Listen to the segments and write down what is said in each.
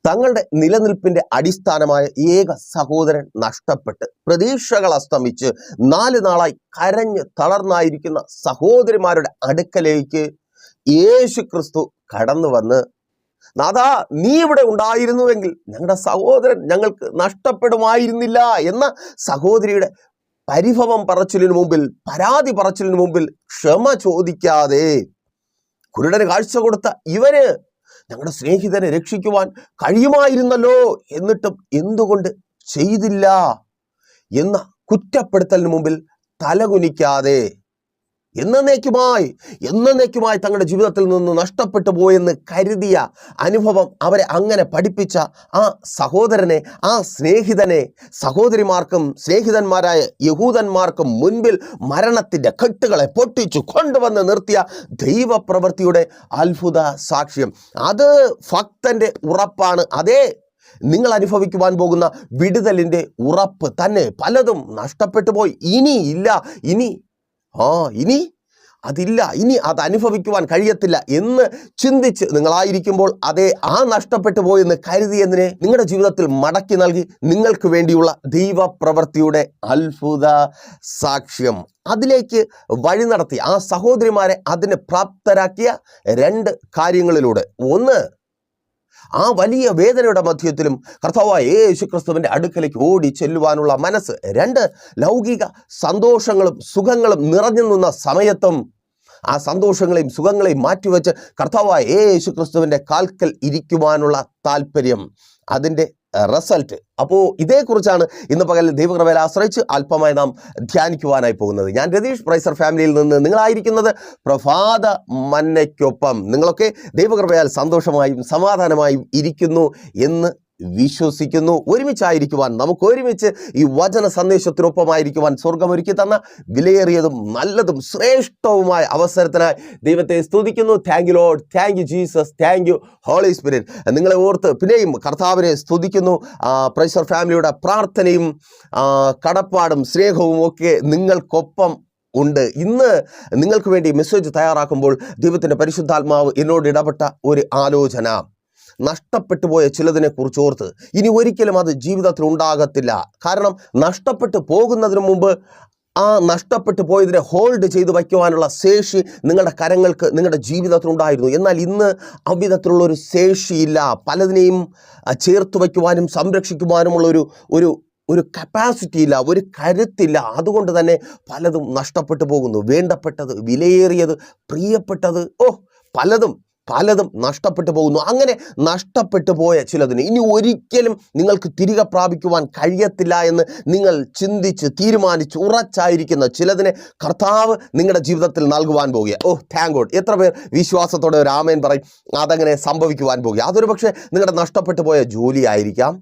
തങ്ങളുടെ നിലനിൽപ്പിന്റെ അടിസ്ഥാനമായ ഏക സഹോദരൻ നഷ്ടപ്പെട്ട് പ്രതീക്ഷകൾ അസ്തമിച്ച് 4 നാളായി കരഞ്ഞ് തളർന്നായിരിക്കുന്ന സഹോദരിമാരുടെ അടുക്കലേക്ക് യേശു ക്രിസ്തു കടന്നു വന്ന്, നാഥാ, നീ ഇവിടെ ഉണ്ടായിരുന്നുവെങ്കിൽ ഞങ്ങളുടെ സഹോദരൻ ഞങ്ങൾക്ക് നഷ്ടപ്പെടുമായിരുന്നില്ല എന്ന സഹോദരിയുടെ പരിഭവം പറച്ചിലിന് മുമ്പിൽ, പരാതി പറച്ചിലിന് മുമ്പിൽ ക്ഷമ ചോദിക്കാതെ കുരുടന് കാഴ്ച കൊടുത്ത ഇവന് ഞങ്ങളുടെ സ്നേഹിതനെ രക്ഷിക്കുവാൻ കഴിയുമായിരുന്നല്ലോ, എന്നിട്ടും എന്തുകൊണ്ട് ചെയ്തില്ല എന്ന കുറ്റപ്പെടുത്തലിന് മുമ്പിൽ തലകുനിക്കാതെ എന്നേക്കുമായി തങ്ങളുടെ ജീവിതത്തിൽ നിന്ന് നഷ്ടപ്പെട്ടു പോയെന്ന് കരുതിയ അനുഭവം അവരെ അങ്ങനെ പഠിപ്പിച്ച ആ സഹോദരനെ, ആ സ്നേഹിതനെ സഹോദരിമാർക്കും സ്നേഹിതന്മാരായ യഹൂദന്മാർക്കും മുൻപിൽ മരണത്തിൻ്റെ കെട്ടുകളെ പൊട്ടിച്ചു കൊണ്ടുവന്ന് നിർത്തിയ ദൈവപ്രവൃത്തിയുടെ അത്ഭുത സാക്ഷ്യം. അത് ഭക്തന്റെ ഉറപ്പാണ്. അതേ, നിങ്ങൾ അനുഭവിക്കുവാൻ പോകുന്ന വിടുതലിൻ്റെ ഉറപ്പ് തന്നെ. പലതും നഷ്ടപ്പെട്ടു പോയി, ഇനി അത് അനുഭവിക്കുവാൻ കഴിയത്തില്ല എന്ന് ചിന്തിച്ച് നിങ്ങളായിരിക്കുമ്പോൾ, അതേ, ആ നഷ്ടപ്പെട്ടു പോയെന്ന് കരുതിയതിനെ നിങ്ങളുടെ ജീവിതത്തിൽ മടക്കി നൽകി നിങ്ങൾക്ക് വേണ്ടിയുള്ള ദൈവപ്രവൃത്തിയുടെ അത്ഭുത സാക്ഷ്യം അതിലേക്ക് വഴി നടത്തി ആ സഹോദരിമാരെ അതിന് പ്രാപ്തരാക്കിയ 2 കാര്യങ്ങളിലൂടെ. ഒന്ന്, ആ വലിയ വേദനയുടെ മധ്യത്തിലും കർത്താവായ യേശു ക്രിസ്തുവിൻ്റെ അടുക്കലേക്ക് ഓടി ചെല്ലുവാനുള്ള മനസ്സ്. 2, ലൗകിക സന്തോഷങ്ങളും സുഖങ്ങളും നിറഞ്ഞു നിന്ന സമയത്തും ആ സന്തോഷങ്ങളെയും സുഖങ്ങളെയും മാറ്റിവെച്ച് കർത്താവായ യേശു ക്രിസ്തുവിൻ്റെ കാൽക്കൽ ഇരിക്കുവാനുള്ള താല്പര്യം, അതിൻ്റെ റിസൾട്ട്. അപ്പോൾ ഇതേക്കുറിച്ചാണ് ഇന്ന് പകൽ ദൈവകൃപയിൽ ആശ്രയിച്ച് അല്പമായി നാം ധ്യാനിക്കുവാനായി പോകുന്നത്. ഞാൻ രതീഷ് പ്രൈസർ ഫാമിലിയിൽ നിന്ന് നിങ്ങളായിരിക്കുന്നത് പ്രഭാത മന്നയ്ക്കൊപ്പം. നിങ്ങളൊക്കെ ദൈവകൃപയാൽ സന്തോഷമായും സമാധാനമായും ഇരിക്കുന്നു എന്ന് വിശ്വസിക്കുന്നു. ഒരുമിച്ചായിരിക്കുവാൻ, നമുക്ക് ഒരുമിച്ച് ഈ വചന സന്ദേശത്തിനൊപ്പമായിരിക്കുവാൻ സ്വർഗമൊരുക്കി തന്ന വിലയേറിയതും നല്ലതും ശ്രേഷ്ഠവുമായ അവസരത്തിനായി ദൈവത്തെ സ്തുതിക്കുന്നു. Thank you Lord, thank you Jesus, thank you Holy Spirit. നിങ്ങളെ ഓർത്ത് പിന്നെയും കർത്താവിനെ സ്തുതിക്കുന്നു. പ്രൈസർ ഫാമിലിയുടെ പ്രാർത്ഥനയും കടപ്പാടും സ്നേഹവും ഒക്കെ നിങ്ങൾക്കൊപ്പം ഉണ്ട്. ഇന്ന് നിങ്ങൾക്ക് വേണ്ടി മെസ്സേജ് തയ്യാറാക്കുമ്പോൾ ദൈവത്തിൻ്റെ പരിശുദ്ധാത്മാവ് എന്നോട് ഇടപെട്ട ഒരു ആലോചന, നഷ്ടപ്പെട്ടു പോയ ചിലതിനെ കുറിച്ച് ഓർത്ത് ഇനി ഒരിക്കലും അത് ജീവിതത്തിൽ ഉണ്ടാകത്തില്ല. കാരണം നഷ്ടപ്പെട്ടു പോകുന്നതിന് മുമ്പ് ആ നഷ്ടപ്പെട്ടു പോയതിനെ ഹോൾഡ് ചെയ്ത് വയ്ക്കുവാനുള്ള ശേഷി നിങ്ങളുടെ കരങ്ങൾക്ക്, നിങ്ങളുടെ ജീവിതത്തിലുണ്ടായിരുന്നു. എന്നാൽ ഇന്ന് അവിധത്തിലുള്ളൊരു ശേഷിയില്ല. പലതിനെയും ചേർത്ത് വയ്ക്കുവാനും സംരക്ഷിക്കുവാനുമുള്ള ഒരു കപ്പാസിറ്റി ഇല്ല, ഒരു കരുത്തില്ല. അതുകൊണ്ട് തന്നെ പലതും നഷ്ടപ്പെട്ടു പോകുന്നു. വേണ്ടപ്പെട്ടത്, വിലയേറിയത്, പ്രിയപ്പെട്ടത്, പലതും നഷ്ടപ്പെട്ടു പോകുന്നു. അങ്ങനെ നഷ്ടപ്പെട്ടു പോയ ചിലതിന് ഇനി ഒരിക്കലും നിങ്ങൾക്ക് തിരികെ പ്രാപിക്കുവാൻ കഴിയത്തില്ല എന്ന് നിങ്ങൾ ചിന്തിച്ച് തീരുമാനിച്ച് ഉറച്ചായിരിക്കുന്ന ചിലതിനെ കർത്താവ് നിങ്ങളുടെ ജീവിതത്തിൽ നൽകുവാൻ പോകുക. Thank God. എത്ര പേർ വിശ്വാസത്തോടെ ഒരു ആമേൻ പറയും? അതങ്ങനെ സംഭവിക്കുവാൻ പോകുക. അതൊരു പക്ഷേ നിങ്ങളുടെ നഷ്ടപ്പെട്ടു പോയ ജോലിയായിരിക്കാം,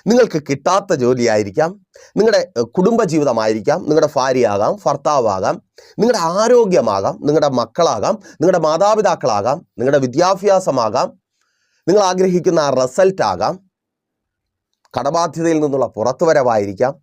നിങ്ങൾക്ക് കിട്ടാത്ത ജോലിയായിരിക്കാം, നിങ്ങളുടെ കുടുംബജീവിതമായിരിക്കാം, നിങ്ങളുടെ ഭാര്യയാകാം, ഭർത്താവാകാം, നിങ്ങളുടെ ആരോഗ്യമാകാം, നിങ്ങളുടെ മക്കളാകാം, നിങ്ങളുടെ മാതാപിതാക്കളാകാം, നിങ്ങളുടെ വിദ്യാഭ്യാസമാകാം, നിങ്ങൾ ആഗ്രഹിക്കുന്ന ആ റിസൾട്ടാകാം, കടബാധ്യതയിൽ നിന്നുള്ള പുറത്തുവരവായിരിക്കാം,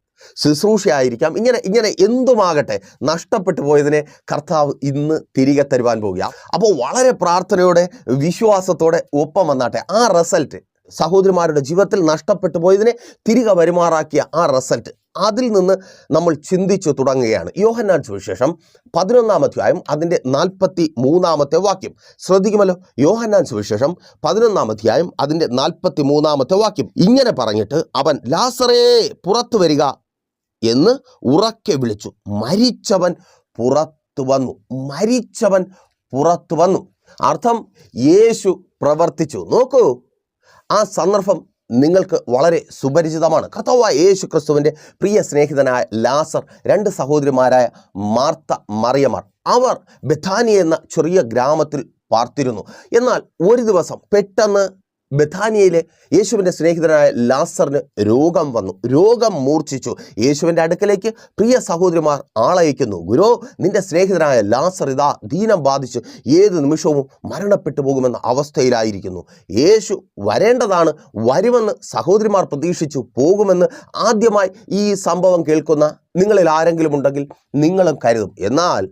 ശുശ്രൂഷയായിരിക്കാം. ഇങ്ങനെ എന്തുമാകട്ടെ, നഷ്ടപ്പെട്ടു പോയതിനെ കർത്താവ് ഇന്ന് തിരികെ തരുവാൻ പോകുക. അപ്പോൾ വളരെ പ്രാർത്ഥനയോടെ വിശ്വാസത്തോടെ ഒപ്പം വന്നാട്ടെ ആ റിസൾട്ട്, സഹോദരിമാരുടെ ജീവിതത്തിൽ നഷ്ടപ്പെട്ടു പോയതിനെ തിരികെ വരുമാറാക്കിയ ആ റിസൾട്ട്, അതിൽ നിന്ന് നമ്മൾ ചിന്തിച്ചു തുടങ്ങുകയാണ്. യോഹന്നാൻ സുവിശേഷം 11-ാം അധ്യായം അതിൻ്റെ 43-ാമത്തെ വാക്യം ശ്രദ്ധിക്കുമല്ലോ. യോഹന്നാൻ സുവിശേഷം 11-ാം അധ്യായം അതിൻ്റെ 43-ാമത്തെ വാക്യം ഇങ്ങനെ പറഞ്ഞിട്ട്, അവൻ ലാസറേ പുറത്തു വരിക എന്ന് ഉറക്കെ വിളിച്ചു. മരിച്ചവൻ പുറത്തു വന്നു. അർത്ഥം, യേശു പ്രവർത്തിച്ചു. നോക്കൂ, ആ സന്ദർഭം നിങ്ങൾക്ക് വളരെ സുപരിചിതമാണ്. കർത്താവായ യേശു ക്രിസ്തുവിൻ്റെ പ്രിയ സ്നേഹിതനായ ലാസർ, 2 സഹോദരിമാരായ മാർത്ത, മറിയമാർ, അവർ ബെഥാനിയ എന്ന ചെറിയ ഗ്രാമത്തിൽ പാർത്തിരുന്നു. എന്നാൽ ഒരു ദിവസം പെട്ടെന്ന് ബെഥാനിയയിലെ യേശുവിൻ്റെ സ്നേഹിതനായ ലാസറിന് രോഗം മൂർച്ഛിച്ചു. യേശുവിൻ്റെ അടുക്കലേക്ക് പ്രിയ സഹോദരിമാർ ആളയക്കുന്നു. ഗുരു, നിന്റെ സ്നേഹിതനായ ലാസർ ഇതാ ദീനം ബാധിച്ച് ഏത് നിമിഷവും മരണപ്പെട്ടു പോകുമെന്ന അവസ്ഥയിലായിരിക്കുന്നു. യേശു വരേണ്ടതാണ്, വരുമെന്ന് സഹോദരിമാർ പ്രതീക്ഷിച്ചു. പോകുമെന്ന് ആദ്യമായി ഈ സംഭവം കേൾക്കുന്ന നിങ്ങളിൽ ആരെങ്കിലും ഉണ്ടെങ്കിൽ നിങ്ങളും കരുതും. എന്നാൽ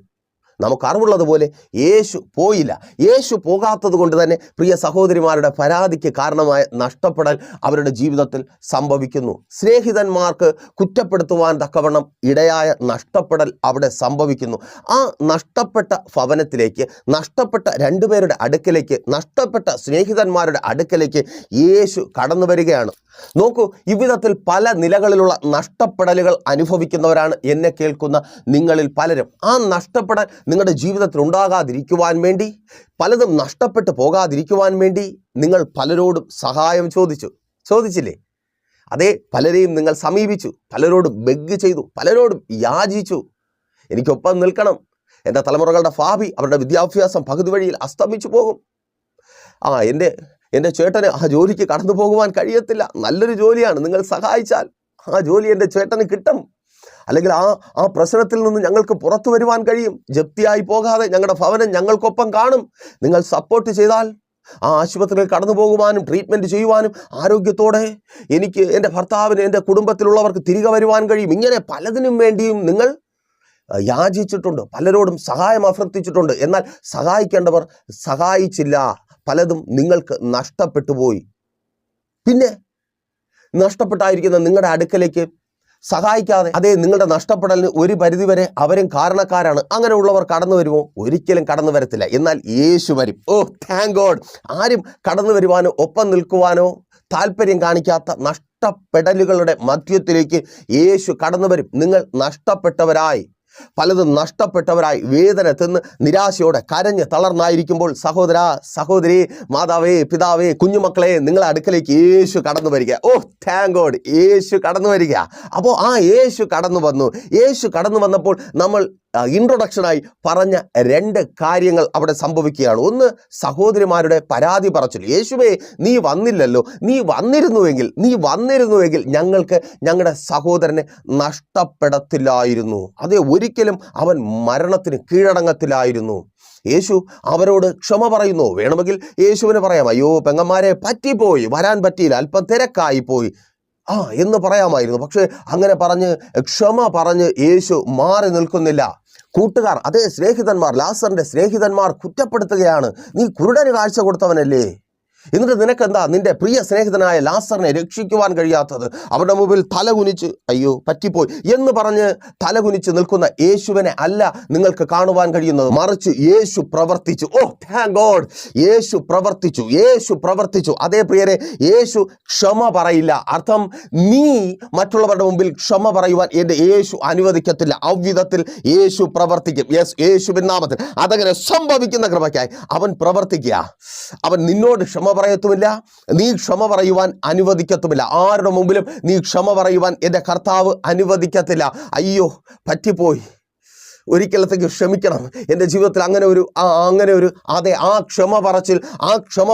നമുക്ക് അറിവുള്ളതുപോലെ യേശു പോയില്ല. യേശു പോകാത്തത് കൊണ്ട് തന്നെ പ്രിയ സഹോദരിമാരുടെ പരാതിക്ക് കാരണമായ നഷ്ടപ്പെടൽ അവരുടെ ജീവിതത്തിൽ സംഭവിക്കുന്നു. സ്നേഹിതന്മാർക്ക് കുറ്റപ്പെടുത്തുവാൻ തക്കവണ്ണം ഇടയായ നഷ്ടപ്പെടൽ അവിടെ സംഭവിക്കുന്നു. ആ നഷ്ടപ്പെട്ട ഭവനത്തിലേക്ക്, നഷ്ടപ്പെട്ട രണ്ടുപേരുടെ അടുക്കലേക്ക്, നഷ്ടപ്പെട്ട സ്നേഹിതന്മാരുടെ അടുക്കലേക്ക് യേശു കടന്നു വരികയാണ്. നോക്കൂ, ഇவ்விധത്തിൽ പല നിലകളിലുള്ള നഷ്ടപ്പെടലുകൾ അനുഭവിക്കുന്നവരാണ് എന്നെ കേൾക്കുന്ന നിങ്ങളിൽ പലരും. ആ നഷ്ടപ്പെടൽ നിങ്ങളുടെ ജീവിതത്തിൽ ഉണ്ടാകാതിരിക്കുവാൻ വേണ്ടി, പലതും നഷ്ടപ്പെട്ടു പോകാതിരിക്കുവാൻ വേണ്ടി നിങ്ങൾ പലരോടും സഹായം ചോദിച്ചില്ലേ? അതേ, പലരെയും നിങ്ങൾ സമീപിച്ചു, പലരോടും ബെഗ് ചെയ്തു, പലരോടും യാചിച്ചു. എനിക്കൊപ്പം നിൽക്കണം, എൻ്റെ തലമുറകളുടെ ഭാവി, അവരുടെ വിദ്യാഭ്യാസം പകുതി വഴിയിൽ അസ്തമിച്ചു പോകും. എൻ്റെ ചേട്ടന് ആ ജോലിക്ക് കടന്നു പോകുവാൻ കഴിയത്തില്ല, നല്ലൊരു ജോലിയാണ്, നിങ്ങൾ സഹായിച്ചാൽ ആ ജോലി എൻ്റെ ചേട്ടന് കിട്ടും. അല്ലെങ്കിൽ ആ പ്രശ്നത്തിൽ നിന്ന് ഞങ്ങൾക്ക് പുറത്തു വരുവാൻ കഴിയും, ജപ്തിയായി പോകാതെ ഞങ്ങളുടെ ഭവനം ഞങ്ങൾക്കൊപ്പം കാണും. നിങ്ങൾ സപ്പോർട്ട് ചെയ്താൽ ആ ആശുപത്രിയിൽ കടന്നു പോകുവാനും ട്രീറ്റ്മെൻറ്റ് ചെയ്യുവാനും ആരോഗ്യത്തോടെ എനിക്ക്, എൻ്റെ ഭർത്താവിന്, എൻ്റെ കുടുംബത്തിലുള്ളവർക്ക് തിരികെ വരുവാൻ കഴിയും. ഇങ്ങനെ പലതിനും വേണ്ടിയും നിങ്ങൾ യാചിച്ചിട്ടുണ്ട്, പലരോടും സഹായം അഭ്യർത്ഥിച്ചിട്ടുണ്ട്. എന്നാൽ സഹായിക്കേണ്ടവർ സഹായിച്ചില്ല, പലതും നിങ്ങൾക്ക് നഷ്ടപ്പെട്ടു പോയി. പിന്നെ നഷ്ടപ്പെട്ടായിരിക്കുന്ന നിങ്ങളുടെ അടുക്കലേക്ക് സഹായിക്കാതെ, അതേ, നിങ്ങളുടെ നഷ്ടപ്പെടലിന് ഒരു പരിധിവരെ അവരും കാരണക്കാരാണ്, അങ്ങനെയുള്ളവർ കടന്നു വരുമോ? ഒരിക്കലും കടന്നു വരത്തില്ല. എന്നാൽ യേശു വരും. ഓ താങ്ക് ഗോഡ്. ആരും കടന്നു വരുവാനോ ഒപ്പം നിൽക്കുവാനോ താല്പര്യം കാണിക്കാത്ത നഷ്ടപ്പെടലുകളുടെ മധ്യത്തിലേക്ക് യേശു കടന്നു വരും. നിങ്ങൾ നഷ്ടപ്പെട്ടവരായി, പലതും നഷ്ടപ്പെട്ടവരായി വേദന തിന്ന് നിരാശയോടെ കരഞ്ഞ് തളർന്നായിരിക്കുമ്പോൾ, സഹോദര, സഹോദരി, മാതാവേ, പിതാവേ, കുഞ്ഞുമക്കളെ, നിങ്ങളെ അടുക്കലേക്ക് യേശു കടന്നു വരിക. ഓ താങ്ക് ഗോഡ്, യേശു കടന്നു വരിക. അപ്പോൾ ആ യേശു കടന്നു വന്നു. യേശു കടന്നു വന്നപ്പോൾ നമ്മൾ ഇൻട്രൊഡക്ഷനായി പറഞ്ഞ രണ്ട് കാര്യങ്ങൾ അവിടെ സംഭവിക്കുകയാണ്. ഒന്ന്, സഹോദരിമാരുടെ പരാതി പറച്ചിൽ. യേശുവേ, നീ വന്നില്ലല്ലോ, നീ വന്നിരുന്നുവെങ്കിൽ ഞങ്ങൾക്ക് ഞങ്ങളുടെ സഹോദരനെ നഷ്ടപ്പെടത്തില്ലായിരുന്നു. അതേ, ഒരിക്കലും അവൻ മരണത്തിന് കീഴടങ്ങത്തില്ലായിരുന്നു. യേശു അവരോട് ക്ഷമ പറയുന്നു. വേണമെങ്കിൽ യേശുവിന് പറയാം, അയ്യോ പെങ്ങന്മാരെ, പറ്റിപ്പോയി, വരാൻ പറ്റിയില്ല, അല്പം തിരക്കായിപ്പോയി എന്ന് പറയാമായിരുന്നു. പക്ഷേ അങ്ങനെ ക്ഷമ പറഞ്ഞ് യേശു മാറി നിൽക്കുന്നില്ല. കൂട്ടുകാർ, അതേ സ്നേഹിതന്മാർ, ലാസറിന്റെ സ്നേഹിതന്മാർ കുറ്റപ്പെടുത്തുകയാണ്. നീ കുരുടന് കാഴ്ച കൊടുത്തവനല്ലേ, എന്നിട്ട് നിനക്കെന്താ നിന്റെ പ്രിയ സ്നേഹിതനായ ലാസറിനെ രക്ഷിക്കുവാൻ കഴിയാത്തത്? അവരുടെ മുമ്പിൽ തലകുനിച്ച് അയ്യോ പറ്റിപ്പോയി എന്ന് പറഞ്ഞ് തലകുനിച്ച് നിൽക്കുന്ന യേശുവിനെ അല്ല നിങ്ങൾക്ക് കാണുവാൻ കഴിയുന്നത്, മറിച്ച് യേശു പ്രവർത്തിച്ചു. ഓ താങ്ക് ഗോഡ്, യേശു പ്രവർത്തിച്ചു. അതേ പ്രിയരെ, യേശു ക്ഷമ പറയില്ല. അർത്ഥം, നീ മറ്റുള്ളവരുടെ മുമ്പിൽ ക്ഷമ പറയുവാൻ എൻ്റെ യേശു അനുവദിക്കത്തില്ല. അவ்விധത്തിൽ യേശു പ്രവർത്തിക്കും. യെസ്, യേശുവിൻ നാമത്തിൽ അതങ്ങനെ സംഭവിക്കുന്ന കൃപയ്ക്കായി അവൻ പ്രവർത്തിക്കുക. അവൻ നിന്നോട് ക്ഷമ പറയത്തുമില്ല, നീ ക്ഷമ പറയുവാൻ അനുവദിക്കത്തുമില്ല. ആരുടെ മുമ്പിലും നീ ക്ഷമ പറയുവാൻ എൻ്റെ കർത്താവ് അനുവദിക്കത്തില്ല. അയ്യോ പറ്റിപ്പോയി, ഒരിക്കലത്തേക്ക് ക്ഷമിക്കണം. എൻ്റെ ജീവിതത്തിൽ അങ്ങനെ ഒരു അതെ, ആ ക്ഷമ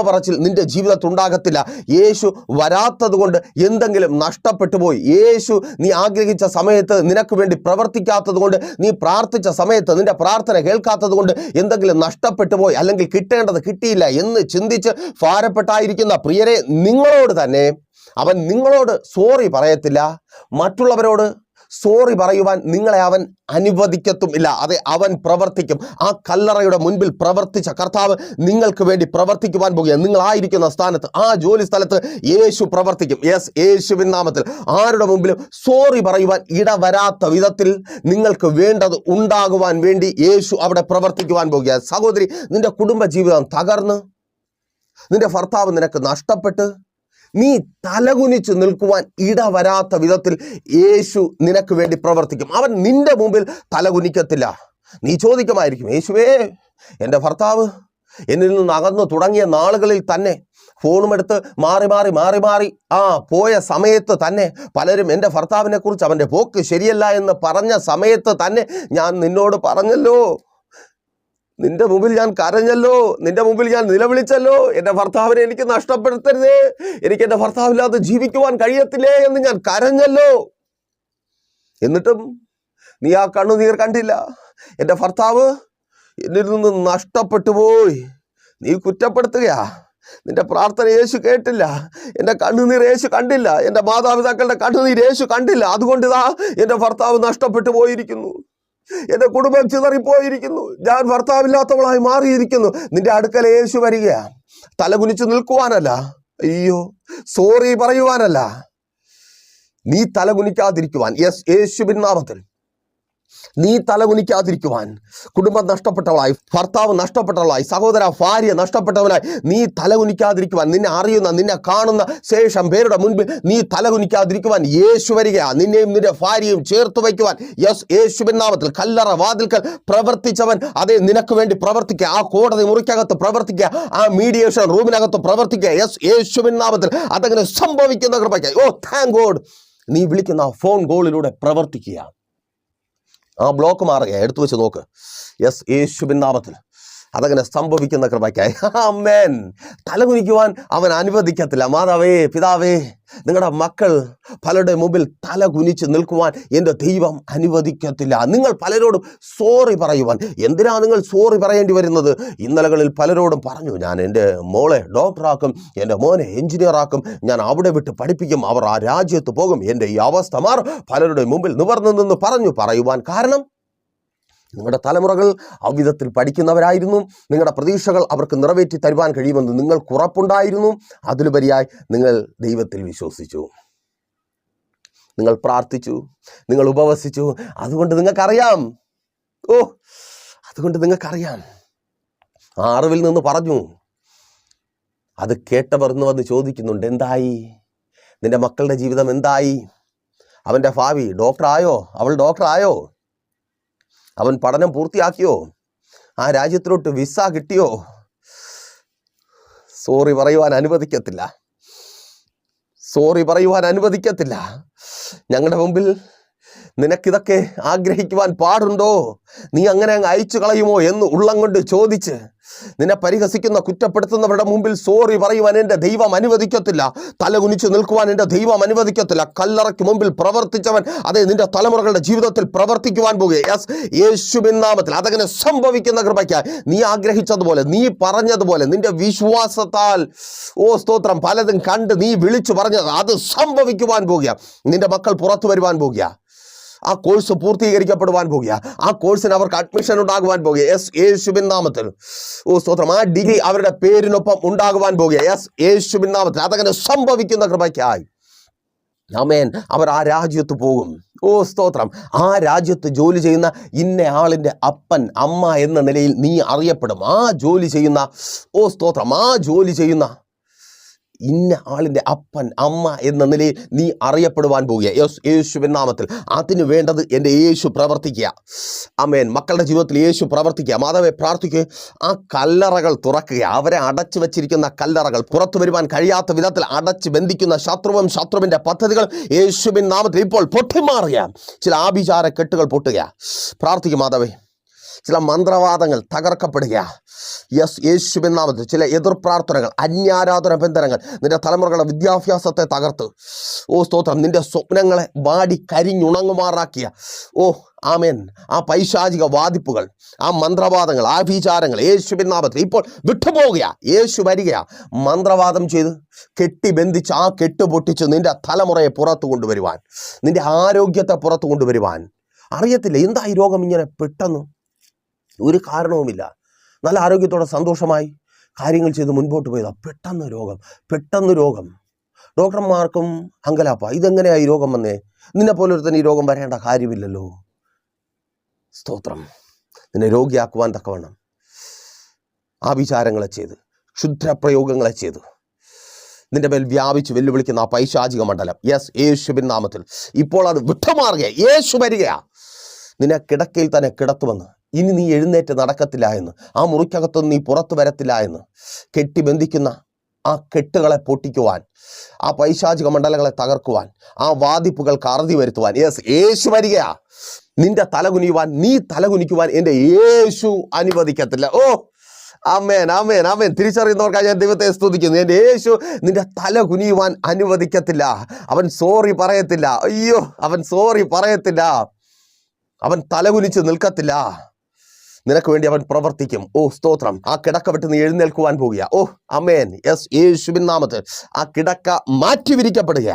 പറച്ചിൽ നിന്റെ ജീവിതത്തിൽ ഉണ്ടാകത്തില്ല. യേശു വരാത്തത് കൊണ്ട് എന്തെങ്കിലും നഷ്ടപ്പെട്ടു പോയി. യേശു നീ ആഗ്രഹിച്ച സമയത്ത് നിനക്ക് വേണ്ടി പ്രവർത്തിക്കാത്തത് കൊണ്ട്, നീ പ്രാർത്ഥിച്ച സമയത്ത് നിന്റെ പ്രാർത്ഥന കേൾക്കാത്തത് കൊണ്ട് എന്തെങ്കിലും നഷ്ടപ്പെട്ടു പോയി, അല്ലെങ്കിൽ കിട്ടേണ്ടത് കിട്ടിയില്ല എന്ന് ചിന്തിച്ച് ഭാരപ്പെട്ടായിരിക്കുന്ന പ്രിയരെ, നിങ്ങളോട് തന്നെ അവൻ നിങ്ങളോട് സോറി പറയത്തില്ല. മറ്റുള്ളവരോട് സോറി പറയുവാൻ നിങ്ങളെ അവൻ അനുവദിക്കത്തുമില്ല. അതെ, അവൻ പ്രവർത്തിക്കും. ആ കല്ലറയുടെ മുൻപിൽ പ്രവർത്തിച്ച കർത്താവ് നിങ്ങൾക്ക് വേണ്ടി പ്രവർത്തിക്കുവാൻ പോകുകയാണ്. നിങ്ങളായിരിക്കുന്ന സ്ഥാനത്ത്, ആ ജോലി സ്ഥലത്ത് യേശു പ്രവർത്തിക്കും. യെസ്, യേശുവിൻ നാമത്തിൽ ആരുടെ മുമ്പിലും സോറി പറയുവാൻ ഇടവരാത്ത വിധത്തിൽ നിങ്ങൾക്ക് വേണ്ടത് ഉണ്ടാകുവാൻ വേണ്ടി യേശു അവിടെ പ്രവർത്തിക്കുവാൻ പോകുകയാണ്. സഹോദരി, നിന്റെ കുടുംബജീവിതം തകർന്ന്, നിന്റെ ഭർത്താവ് നിനക്ക് നഷ്ടപ്പെട്ട്, നീ തലകുനിച്ച് നിൽക്കുവാൻ ഇടവരാത്ത വിധത്തിൽ യേശു നിനക്ക് വേണ്ടി പ്രവർത്തിക്കും. അവൻ നിന്റെ മുമ്പിൽ തലകുനിക്കത്തില്ല. നീ ചോദിക്കുമായിരിക്കും, യേശുവേ, എൻ്റെ ഭർത്താവ് എന്നിൽ നിന്ന് അകന്നു തുടങ്ങിയ നാളുകളിൽ തന്നെ ഫോണുമെടുത്ത് മാറി പോയ സമയത്ത് തന്നെ പലരും എൻ്റെ ഭർത്താവിനെ കുറിച്ച് അവൻ്റെ പോക്ക് ശരിയല്ല എന്ന് പറഞ്ഞ സമയത്ത് തന്നെ ഞാൻ നിന്നോട് പറഞ്ഞല്ലോ, നിന്റെ മുമ്പിൽ ഞാൻ കരഞ്ഞല്ലോ, നിന്റെ മുമ്പിൽ ഞാൻ നിലവിളിച്ചല്ലോ, എൻ്റെ ഭർത്താവിനെ എനിക്ക് നഷ്ടപ്പെടുത്തരുതേ, എനിക്ക് എൻ്റെ ഭർത്താവില്ലാതെ ജീവിക്കുവാൻ കഴിയത്തില്ലേ എന്ന് ഞാൻ കരഞ്ഞല്ലോ. എന്നിട്ടും നീ ആ കണ്ണുനീർ കണ്ടില്ല. എൻ്റെ ഭർത്താവ് എന്നിൽ നിന്ന് നഷ്ടപ്പെട്ടു പോയി. നീ കുറ്റപ്പെടുത്തുകയാ. നിന്റെ പ്രാർത്ഥന യേശു കേട്ടില്ല, എൻ്റെ കണ്ണുനീർ യേശു കണ്ടില്ല, എൻ്റെ മാതാപിതാക്കളുടെ കണ്ണുനീർ യേശു കണ്ടില്ല, അതുകൊണ്ട് എൻ്റെ ഭർത്താവ് നഷ്ടപ്പെട്ടു പോയിരിക്കുന്നു. എൻ്റെ കുടുംബം ചിതറിപ്പോയിരിക്കുന്നു, ഞാൻ ഭർത്താവില്ലാത്തവളായി മാറിയിരിക്കുന്നു. നിന്റെ അടുക്കൽ യേശു വരികയാ, തലകുനിച്ച് നിൽക്കുവാനല്ല, അയ്യോ സോറി പറയുവാനല്ല, നീ തലകുനിക്കാതിരിക്കുവാൻ. യെസ്, യേശുവിൻ നാമത്തിൽ നീ തലകുനിക്കാതിരിക്കുവാൻ. കുടുംബം നഷ്ടപ്പെട്ടവളായി, ഭർത്താവ് നഷ്ടപ്പെട്ടവളായി, സഹോദര ഭാര്യ നഷ്ടപ്പെട്ടവനായി നീ തലകുനിക്കാതിരിക്കുവാൻ, നിന്നെ അറിയുന്ന നിന്നെ കാണുന്ന ശേഷം പേരുടെ മുൻപിൽ നീ തലകുനിക്കാതിരിക്കുവാൻ യേശു വരികയാ. നിന്നെയും നിന്റെ ഭാര്യയും ചേർത്ത് വയ്ക്കുവാൻ. യെസ്, യേശുവിൻ നാമത്തിൽ. കല്ലറ വാതിൽക്കൽ പ്രവർത്തിച്ചവൻ അതേ നിനക്ക് വേണ്ടി പ്രവർത്തിക്കുക. ആ കോടതി മുറിക്കകത്ത് പ്രവർത്തിക്കുക, ആ മീഡിയേഷൻ റൂമിനകത്ത് പ്രവർത്തിക്കുക. യെസ്, യേശുവിൻ നാമത്തിൽ അതങ്ങനെ സംഭവിക്കുന്ന കൃപയ്ക്ക്. ഓ താങ്ക് ഗോഡ്. നീ വിളിക്കുന്ന ആ ഫോൺ കോളിലൂടെ പ്രവർത്തിക്കുക. ആ ബ്ലോക്ക് മാറുക, എടുത്തു വെച്ച് നോക്ക്. യെസ്, യേശുവിൻ നാമത്തിൽ അതങ്ങനെ സംഭവിക്കുന്ന കൃപയ്ക്കായി. ആമേൻ. തലകുനിക്കുവാൻ അവൻ അനുവദിക്കത്തില്ല. മാതാവേ, പിതാവേ, നിങ്ങളുടെ മക്കൾ പലരുടെ മുമ്പിൽ തല കുനിച്ച് നിൽക്കുവാൻ എൻ്റെ ദൈവം അനുവദിക്കത്തില്ല. നിങ്ങൾ പലരോടും സോറി പറയുവാൻ. എന്തിനാ നിങ്ങൾ സോറി പറയേണ്ടി വരുന്നത്? ഇന്നലകളിൽ പലരോടും പറഞ്ഞു, ഞാൻ എൻ്റെ മോളെ ഡോക്ടറാക്കും, എൻ്റെ മോനെ എഞ്ചിനീയറാക്കും, ഞാൻ അവിടെ വിട്ട് പഠിപ്പിക്കും, അവർ ആ രാജ്യത്ത് പോകും, എൻ്റെ ഈ അവസ്ഥ മാറും. പലരുടെ മുമ്പിൽ നിവർന്നു നിന്ന് പറയുവാൻ കാരണം നിങ്ങളുടെ തലമുറകൾ അവിധത്തിൽ പഠിക്കുന്നവരായിരുന്നു. നിങ്ങളുടെ പ്രതീക്ഷകൾ അവർക്ക് നിറവേറ്റി തരുവാൻ കഴിയുമെന്ന് നിങ്ങൾക്ക് ഉറപ്പുണ്ടായിരുന്നു. അതിലുപരിയായി നിങ്ങൾ ദൈവത്തിൽ വിശ്വസിച്ചു, നിങ്ങൾ പ്രാർത്ഥിച്ചു, നിങ്ങൾ ഉപവസിച്ചു. അതുകൊണ്ട് നിങ്ങൾക്കറിയാം, അതുകൊണ്ട് നിങ്ങൾക്കറിയാം. ആ അറിവിൽ നിന്ന് പറഞ്ഞു. അത് കേട്ടവർ ഇന്ന് വന്ന് ചോദിക്കുന്നുണ്ട്, എന്തായി നിന്റെ മക്കളുടെ ജീവിതം? എന്തായി അവൻ്റെ ഭാവി? ഡോക്ടറായോ? അവൾ ഡോക്ടറായോ? അവൻ പഠനം പൂർത്തിയാക്കിയോ? ആ രാജ്യത്തിലോട്ട് വിസ കിട്ടിയോ? സോറി പറയുവാൻ അനുവദിക്കത്തില്ല, സോറി പറയുവാൻ അനുവദിക്കത്തില്ല. ഞങ്ങളുടെ മുമ്പിൽ നിനക്കിതൊക്കെ ആഗ്രഹിക്കുവാൻ പാടുണ്ടോ? നീ അങ്ങനെ അങ്ങ് അയച്ചു കളയുമോ എന്ന് ഉള്ളം കൊണ്ട് ചോദിച്ച് നിന്നെ പരിഹസിക്കുന്ന കുറ്റപ്പെടുത്തുന്നവരുടെ മുമ്പിൽ സോറി പറയുവാൻ എൻ്റെ ദൈവം അനുവദിക്കത്തില്ല. തലകുനിച്ച് നിൽക്കുവാൻ എൻ്റെ ദൈവം അനുവദിക്കത്തില്ല. കല്ലറയ്ക്ക് മുമ്പിൽ പ്രവർത്തിച്ചവൻ അതേ നിന്റെ തലമുറകളുടെ ജീവിതത്തിൽ പ്രവർത്തിക്കുവാൻ പോകുക. യെസ്, യേശുവിൻ നാമത്തിൽ അതങ്ങനെ സംഭവിക്കുന്ന കൃപയ്ക്കായി. നീ ആഗ്രഹിച്ചതുപോലെ, നീ പറഞ്ഞതുപോലെ, നിന്റെ വിശ്വാസത്താൽ സ്തോത്രം, പലതും കണ്ട് നീ വിളിച്ചു പറഞ്ഞത് അത് സംഭവിക്കുവാൻ പോകുക. നിന്റെ മക്കൾ പുറത്തു വരുവാൻ പോകുക. ആ കോഴ്സ് പൂർത്തീകരിക്കപ്പെടുവാൻ പോകുക. ആ കോഴ്സിന് അവർക്ക് അഡ്മിഷൻ ഉണ്ടാകുവാൻ പോകുക. യെസ്, യേശുവിൻ നാമത്തിൽ. സ്തോത്രം. ആ ഡിഗ്രി അവരുടെ പേരിനൊപ്പം ഉണ്ടാകുവാൻ പോകുക. യെസ്, യേശുവിൻ നാമത്തിൽ അതങ്ങനെ സംഭവിക്കുന്ന കൃപയ്ക്കായി. ആമേൻ. അവർ ആ രാജ്യത്ത് പോകും. സ്തോത്രം. ആ രാജ്യത്ത് ജോലി ചെയ്യുന്ന ഇന്ന ആളിൻ്റെ അപ്പൻ അമ്മ എന്ന നിലയിൽ നീ അറിയപ്പെടും. ആ ജോലി ചെയ്യുന്ന സ്തോത്രം, ആ ജോലി ചെയ്യുന്ന ഇന്ന ആളിൻ്റെ അപ്പൻ അമ്മ എന്ന നിലയിൽ നീ അറിയപ്പെടുവാൻ പോവുക. യെസ്, യേശുവിൻ നാമത്തിൽ. അതിന് വേണ്ടത് എൻ്റെ യേശു പ്രവർത്തിക്കുക. ആമേൻ. മക്കളുടെ ജീവിതത്തിൽ യേശു പ്രവർത്തിക്കുക. മാതാവേ, പ്രാർത്ഥിക്കുക. ആ കല്ലറകൾ തുറക്കുക. അവരെ അടച്ചു വച്ചിരിക്കുന്ന കല്ലറകൾ, പുറത്തു വരുവാൻ കഴിയാത്ത വിധത്തിൽ അടച്ച് ബന്ധിക്കുന്ന ശത്രുവും ശത്രുവിൻ്റെ പദ്ധതികൾ യേശുവിൻ നാമത്തിൽ ഇപ്പോൾ പൊട്ടിമാറുക. ചില ആഭിചാര കെട്ടുകൾ പൊട്ടുക. പ്രാർത്ഥിക്കുക മാതാവേ. ചില മന്ത്രവാദങ്ങൾ തകർക്കപ്പെടുക. യെസ്, യേശുവിൻ നാമത്തിൽ. ചില എതിർ പ്രാർത്ഥനകൾ, അന്യാരാധന ബന്ധനങ്ങൾ നിന്റെ തലമുറകളുടെ വിദ്യാഭ്യാസത്തെ തകർത്ത് സ്തോത്രം, നിന്റെ സ്വപ്നങ്ങളെ വാടി കരിഞ്ഞുണങ്ങുമാറാക്കിയ ആമേൻ, ആ പൈശാചിക വാദിപ്പുകൾ, ആ മന്ത്രവാദങ്ങൾ, ആഭിചാരങ്ങൾ യേശുവിൻ നാമത്തിൽ ഇപ്പോൾ വിട്ടുപോകുക. യേശു വരിക. മന്ത്രവാദം ചെയ്ത് കെട്ടിബന്ധിച്ച് ആ കെട്ട് പൊട്ടിച്ച് നിന്റെ തലമുറയെ പുറത്തു കൊണ്ടുവരുവാൻ, നിന്റെ ആരോഗ്യത്തെ പുറത്തു കൊണ്ടുവരുവാൻ. അറിയത്തില്ല എന്താ ഈ രോഗം ഇങ്ങനെ പെട്ടെന്ന്, ഒരു കാരണവുമില്ല. നല്ല ആരോഗ്യത്തോടെ സന്തോഷമായി കാര്യങ്ങൾ ചെയ്ത് മുൻപോട്ട് പോയതാ, പെട്ടെന്ന് രോഗം. ഡോക്ടർമാർക്കും അങ്കലാപ്പ, ഇതെങ്ങനെയായി രോഗം വന്നേ? നിന്നെ പോലൊരുത്തന്നെ ഈ രോഗം വരേണ്ട കാര്യമില്ലല്ലോ. സ്തോത്രം. നിന്നെ രോഗിയാക്കുവാൻ തക്കവണ്ണം ആഭിചാരങ്ങളെ ചെയ്ത്, ക്ഷുദ്രപ്രയോഗങ്ങളെ ചെയ്ത് നിന്റെ മേൽ വ്യാപിച്ച് വെല്ലുവിളിക്കുന്ന ആ പൈശാചിക മണ്ഡലം, യെസ്, യേശുവിൻ നാമത്തിൽ ഇപ്പോൾ അത് വിട്ടുമാറുക. യേശു വരികയാ. നിന്നെ കിടക്കയിൽ തന്നെ കിടത്തുമെന്ന്, ഇനി നീ എഴുന്നേറ്റ് നടക്കത്തില്ല എന്ന്, ആ മുറിക്കകത്തൊന്നും നീ പുറത്തു വരത്തില്ല എന്ന് കെട്ടിബന്ധിക്കുന്ന ആ കെട്ടുകളെ പൊട്ടിക്കുവാൻ, ആ പൈശാചിക മണ്ഡലങ്ങളെ തകർക്കുവാൻ, ആ വാദിപ്പുകൾക്ക് അറുതി വരുത്തുവാൻ, യെസ്, യേശു വരികയാ. നിന്റെ തലകുനിയുവാൻ, നീ തലകുനിക്കുവാൻ എൻ്റെ യേശു അനുവദിക്കത്തില്ല. ആമേൻ, ആമേൻ, ആമേൻ. തിരിച്ചറിയുന്നവർക്കായി ഞാൻ ദൈവത്തെ സ്തുതിക്കുന്നു. എൻ്റെ യേശു നിന്റെ തല കുനിയുവാൻ അനുവദിക്കത്തില്ല. അവൻ സോറി പറയത്തില്ല. അയ്യോ, അവൻ സോറി പറയത്തില്ല. അവൻ തലകുനിച്ച് നിൽക്കത്തില്ല. നിനക്ക് വേണ്ടി അവൻ പ്രവർത്തിക്കും. സ്തോത്രം. ആ കിടക്ക വിട്ട് നീ എഴുന്നേൽക്കുവാൻ പോകുക. ആമേൻ. യെസ്, യേശുവിൻ നാമത്തിൽ ആ കിടക്ക മാറ്റിവിരിക്കപ്പെടുക.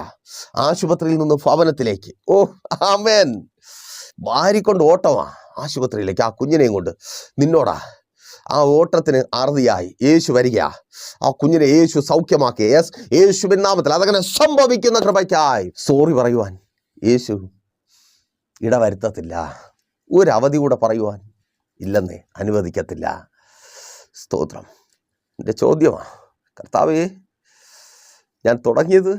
ആശുപത്രിയിൽ നിന്ന് ഭവനത്തിലേക്ക്. ആമേൻ. വാരിക്കൊണ്ട് ഓട്ടമാ. ആശുപത്രിയിലേക്ക് ആ കുഞ്ഞിനെയും കൊണ്ട് നിന്നോടാ ആ ഓട്ടത്തിന് അറുതിയായി യേശു വരിക. ആ കുഞ്ഞിനെ യേശു സൗഖ്യമാക്കി. യേശുവിൻ നാമത്തിൽ അതങ്ങനെ സംഭവിക്കുന്ന കൃപയ്ക്കായി സോറി പറയുവാൻ യേശു ഇടവരുത്തത്തില്ല. ഒരവധി കൂടെ പറയുവാൻ ഇല്ലെന്നേ അനുവദിക്കത്തില്ല. സ്തോത്രം. എൻ്റെ ചോദ്യമാണ്, കർത്താവേ, ഞാൻ തുടങ്ങിയത്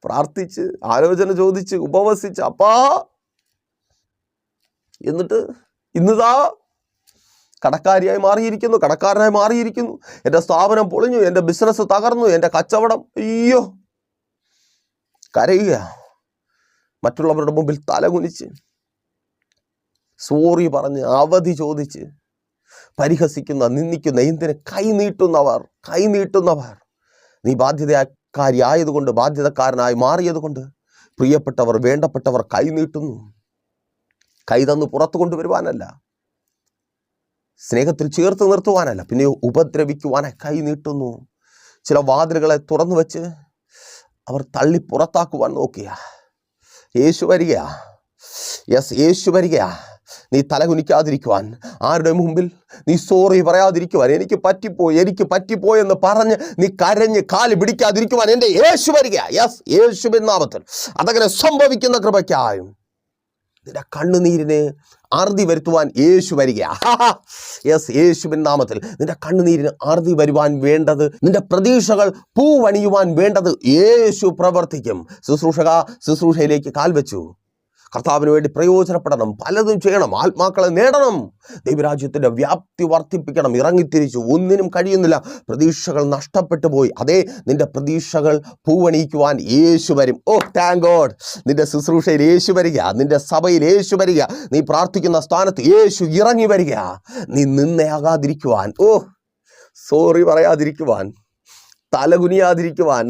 പ്രാർത്ഥിച്ച് ആലോചന ചോദിച്ച് ഉപവസിച്ച് അപ്പാ, എന്നിട്ട് ഇന്നിതാ കടക്കാരിയായി മാറിയിരിക്കുന്നു, കടക്കാരനായി മാറിയിരിക്കുന്നു. എൻ്റെ സ്ഥാപനം പൊളിഞ്ഞു, എൻ്റെ ബിസിനസ് തകർന്നു, എൻ്റെ കച്ചവടം, അയ്യോ, കരയുക. മറ്റുള്ളവരുടെ മുമ്പിൽ തലകുനിച്ച് സോറി പറഞ്ഞ് അവധി ചോദിച്ച് പരിഹസിക്കുന്ന, നിന്ദിക്കുന്ന, എന്തിന് കൈനീട്ടുന്നവർ നീ ബാധ്യതക്കാരിയായതുകൊണ്ട്, ബാധ്യതക്കാരനായി മാറിയതുകൊണ്ട് പ്രിയപ്പെട്ടവർ, വേണ്ടപ്പെട്ടവർ കൈനീട്ടുന്നു. കൈ തന്നു പുറത്തു കൊണ്ടുവരുവാനല്ല, സ്നേഹത്തിൽ ചേർത്ത് നിർത്തുവാനല്ല, പിന്നെ ഉപദ്രവിക്കുവാനായി കൈ നീട്ടുന്നു. ചില വാതിലുകളെ തുറന്നു വെച്ച് അവർ തള്ളി പുറത്താക്കുവാൻ നോക്കിയ യേശു വരിക. യേശു വരിക. നീ തലകുനിക്കാതിരിക്കുവാൻ, ആരുടെ മുമ്പിൽ നീ സോറി പറയാതിരിക്കുവാൻ, എനിക്ക് പറ്റിപ്പോയി എന്ന് പറഞ്ഞ് നീ കരഞ്ഞ് കാല് പിടിക്കാതിരിക്കുവാൻ എൻ്റെ യേശു വരിക. യേശുവിൻ നാമത്തിൽ അതങ്ങനെ സംഭവിക്കുന്ന കൃപയ്ക്കായും നിന്റെ കണ്ണുനീരിന് അറുതി വരുത്തുവാൻ യേശു വരിക. യേശുവിൻ നാമത്തിൽ നിന്റെ കണ്ണുനീരിന് അറുതി വരുവാൻ വേണ്ടത്, നിന്റെ പ്രതീക്ഷകൾ പൂവണിയുവാൻ വേണ്ടത് യേശു പ്രവർത്തിക്കും. ശുശ്രൂഷയിലേക്ക് കാൽ വെച്ചു. കർത്താവിന് വേണ്ടി പ്രയോജനപ്പെടണം, പലതും ചെയ്യണം, ആത്മാക്കളെ നേടണം, ദൈവരാജ്യത്തിൻ്റെ വ്യാപ്തി വർദ്ധിപ്പിക്കണം. ഇറങ്ങിത്തിരിച്ചു, ഒന്നിനും കഴിയുന്നില്ല, പ്രതീക്ഷകൾ നഷ്ടപ്പെട്ടു പോയി. അതേ, നിന്റെ പ്രതീക്ഷകൾ പൂവണിയിക്കുവാൻ യേശു വരും. Thank God. നിന്റെ ശുശ്രൂഷയിൽ യേശു വരിക, നിന്റെ സഭയിൽ യേശു വരിക, നീ പ്രാർത്ഥിക്കുന്ന സ്ഥാനത്ത് യേശു ഇറങ്ങി വരിക. നീ നിന്നയാകാതിരിക്കുവാൻ, സോറി പറയാതിരിക്കുവാൻ,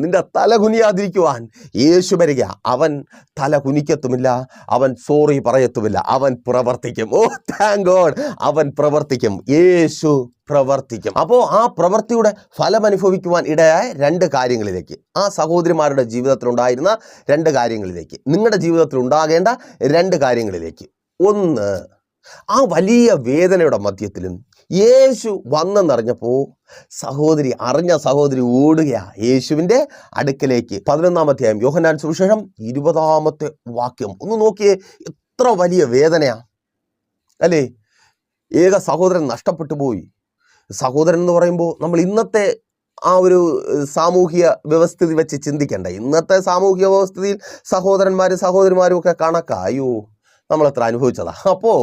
നിന്റെ തല കുനിയാതിരിക്കുവാൻ യേശു വരിക. അവൻ തല കുനിക്കത്തുമില്ല, അവൻ സോറി പറയത്തുമില്ല, അവൻ പ്രവർത്തിക്കും. Thank God. അവൻ പ്രവർത്തിക്കും, യേശു പ്രവർത്തിക്കും. അപ്പോൾ ആ പ്രവൃത്തിയുടെ ഫലം അനുഭവിക്കുവാൻ ഇടയായ രണ്ട് കാര്യങ്ങളിലേക്ക്, ആ സഹോദരിമാരുടെ ജീവിതത്തിലുണ്ടായിരുന്ന രണ്ട് കാര്യങ്ങളിലേക്ക്, നിങ്ങളുടെ ജീവിതത്തിൽ ഉണ്ടാകേണ്ട രണ്ട് കാര്യങ്ങളിലേക്ക്. ഒന്ന്, ആ വലിയ വേദനയുടെ മധ്യത്തിലും യേശു വന്നെന്നറിഞ്ഞപ്പോൾ സഹോദരി ഓടുകയാ യേശുവിൻ്റെ അടുക്കലേക്ക്. 11-ാം അധ്യായം യോഹന്നാൻ സുവിശേഷം 20-ാമത്തെ വാക്യം ഒന്ന് നോക്കിയേ. എത്ര വലിയ വേദനയാ അല്ലേ? ഏക സഹോദരൻ നഷ്ടപ്പെട്ടു പോയി. സഹോദരൻ എന്ന് പറയുമ്പോൾ നമ്മൾ ഇന്നത്തെ ആ ഒരു സാമൂഹിക വ്യവസ്ഥിതി വെച്ച് ചിന്തിക്കേണ്ട. ഇന്നത്തെ സാമൂഹിക വ്യവസ്ഥിതിയിൽ സഹോദരന്മാരും ഒക്കെ കണക്കാ. അയ്യോ, നമ്മളെത്ര അനുഭവിച്ചതാ. അപ്പോൾ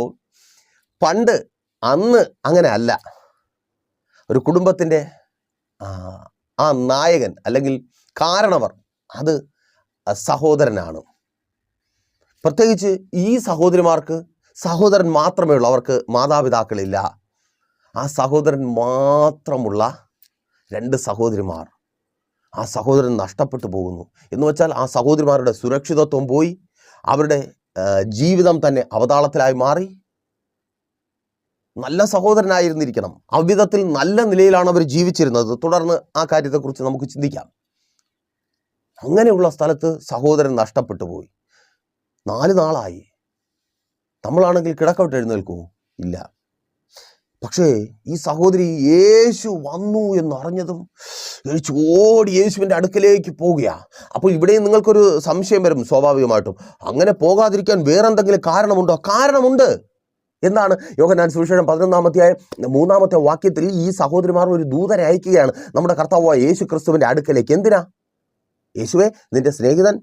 പണ്ട്, അന്ന് അങ്ങനെ അല്ല. ഒരു കുടുംബത്തിൻ്റെ ആ നായകൻ അല്ലെങ്കിൽ കാരണവർ അത് സഹോദരനാണ്. പ്രത്യേകിച്ച് ഈ സഹോദരിമാർക്ക് സഹോദരൻ മാത്രമേ ഉള്ളൂ, അവർക്ക് മാതാപിതാക്കളില്ല. ആ സഹോദരൻ മാത്രമുള്ള രണ്ട് സഹോദരിമാർ, ആ സഹോദരൻ നഷ്ടപ്പെട്ടു പോകുന്നു എന്ന് വെച്ചാൽ ആ സഹോദരിമാരുടെ സുരക്ഷിതത്വം പോയി, അവരുടെ ജീവിതം തന്നെ അവതാളത്തിലായി മാറി. നല്ല സഹോദരനായിരുന്നിരിക്കണം, അவ்விധത്തിൽ നല്ല നിലയിലാണ് അവർ ജീവിച്ചിരുന്നത്. തുടർന്ന് ആ കാര്യത്തെക്കുറിച്ച് നമുക്ക് ചിന്തിക്കാം. അങ്ങനെയുള്ള സ്ഥലത്ത് സഹോദരൻ നഷ്ടപ്പെട്ടു പോയി. 4 നാളായി. നമ്മളാണെങ്കിൽ കിടക്കവിട്ട് എഴുന്നേൽക്കുമോ? ഇല്ല. പക്ഷേ ഈ സഹോദരി യേശു വന്നു എന്നറിഞ്ഞതും ഓടി യേശുവിൻ്റെ അടുക്കലേക്ക് പോവുക. അപ്പോൾ ഇവിടെയും നിങ്ങൾക്കൊരു സംശയം വരും സ്വാഭാവികമായിട്ടും. അങ്ങനെ പോകാതിരിക്കാൻ വേറെന്തെങ്കിലും കാരണമുണ്ടോ? കാരണമുണ്ട്. എന്താണ്? യോഹന്നാൻ സുവിശേഷം 11-ാം അധ്യായം 3-ാമത്തെ വാക്യത്തിൽ ഈ സഹോദരിമാർ ഒരു ദൂതനെ അയക്കുകയാണ് നമ്മുടെ കർത്താവായ യേശു ക്രിസ്തുവിൻ്റെ അടുക്കലേക്ക്. എന്തിനാ? യേശുവേ, നിന്റെ സ്നേഹിതൻ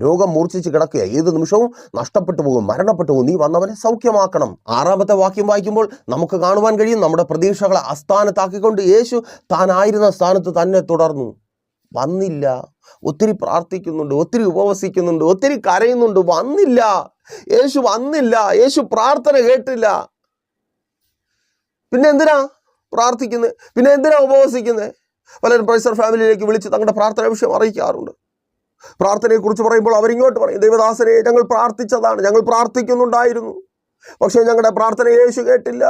രോഗം മൂർച്ഛിച്ച് കിടക്കുക, ഏത് നിമിഷവും നഷ്ടപ്പെട്ടു പോകും, മരണപ്പെട്ടു പോകും, നീ വന്നവനെ സൗഖ്യമാക്കണം. 6-ാമത്തെ വാക്യം വായിക്കുമ്പോൾ നമുക്ക് കാണുവാൻ കഴിയും, നമ്മുടെ പ്രതീക്ഷകളെ അസ്ഥാനത്താക്കിക്കൊണ്ട് യേശു താനായിരുന്ന സ്ഥാനത്ത് തന്നെ തുടർന്നു. വന്നില്ല. ഒത്തിരി പ്രാർത്ഥിക്കുന്നുണ്ട്, ഒത്തിരി ഉപവസിക്കുന്നുണ്ട്, ഒത്തിരി കരയുന്നുണ്ട്, വന്നില്ല. യേശു വന്നില്ല. യേശു പ്രാർത്ഥന കേട്ടില്ല. പിന്നെ എന്തിനാ പ്രാർത്ഥിക്കുന്നത്? പിന്നെ എന്തിനാ ഉപവസിക്കുന്നത്? പലരും പ്രൈസർ ഫാമിലിയിലേക്ക് വിളിച്ച് തങ്ങളുടെ പ്രാർത്ഥന വിഷയം അറിയിക്കാറുണ്ട്. പ്രാർത്ഥനയെക്കുറിച്ച് പറയുമ്പോൾ അവരിങ്ങോട്ട് പറയും, ദൈവദാസനെ, ഞങ്ങൾ പ്രാർത്ഥിച്ചതാണ്, ഞങ്ങൾ പ്രാർത്ഥിക്കുന്നുണ്ടായിരുന്നു, പക്ഷേ ഞങ്ങളുടെ പ്രാർത്ഥന യേശു കേട്ടില്ല,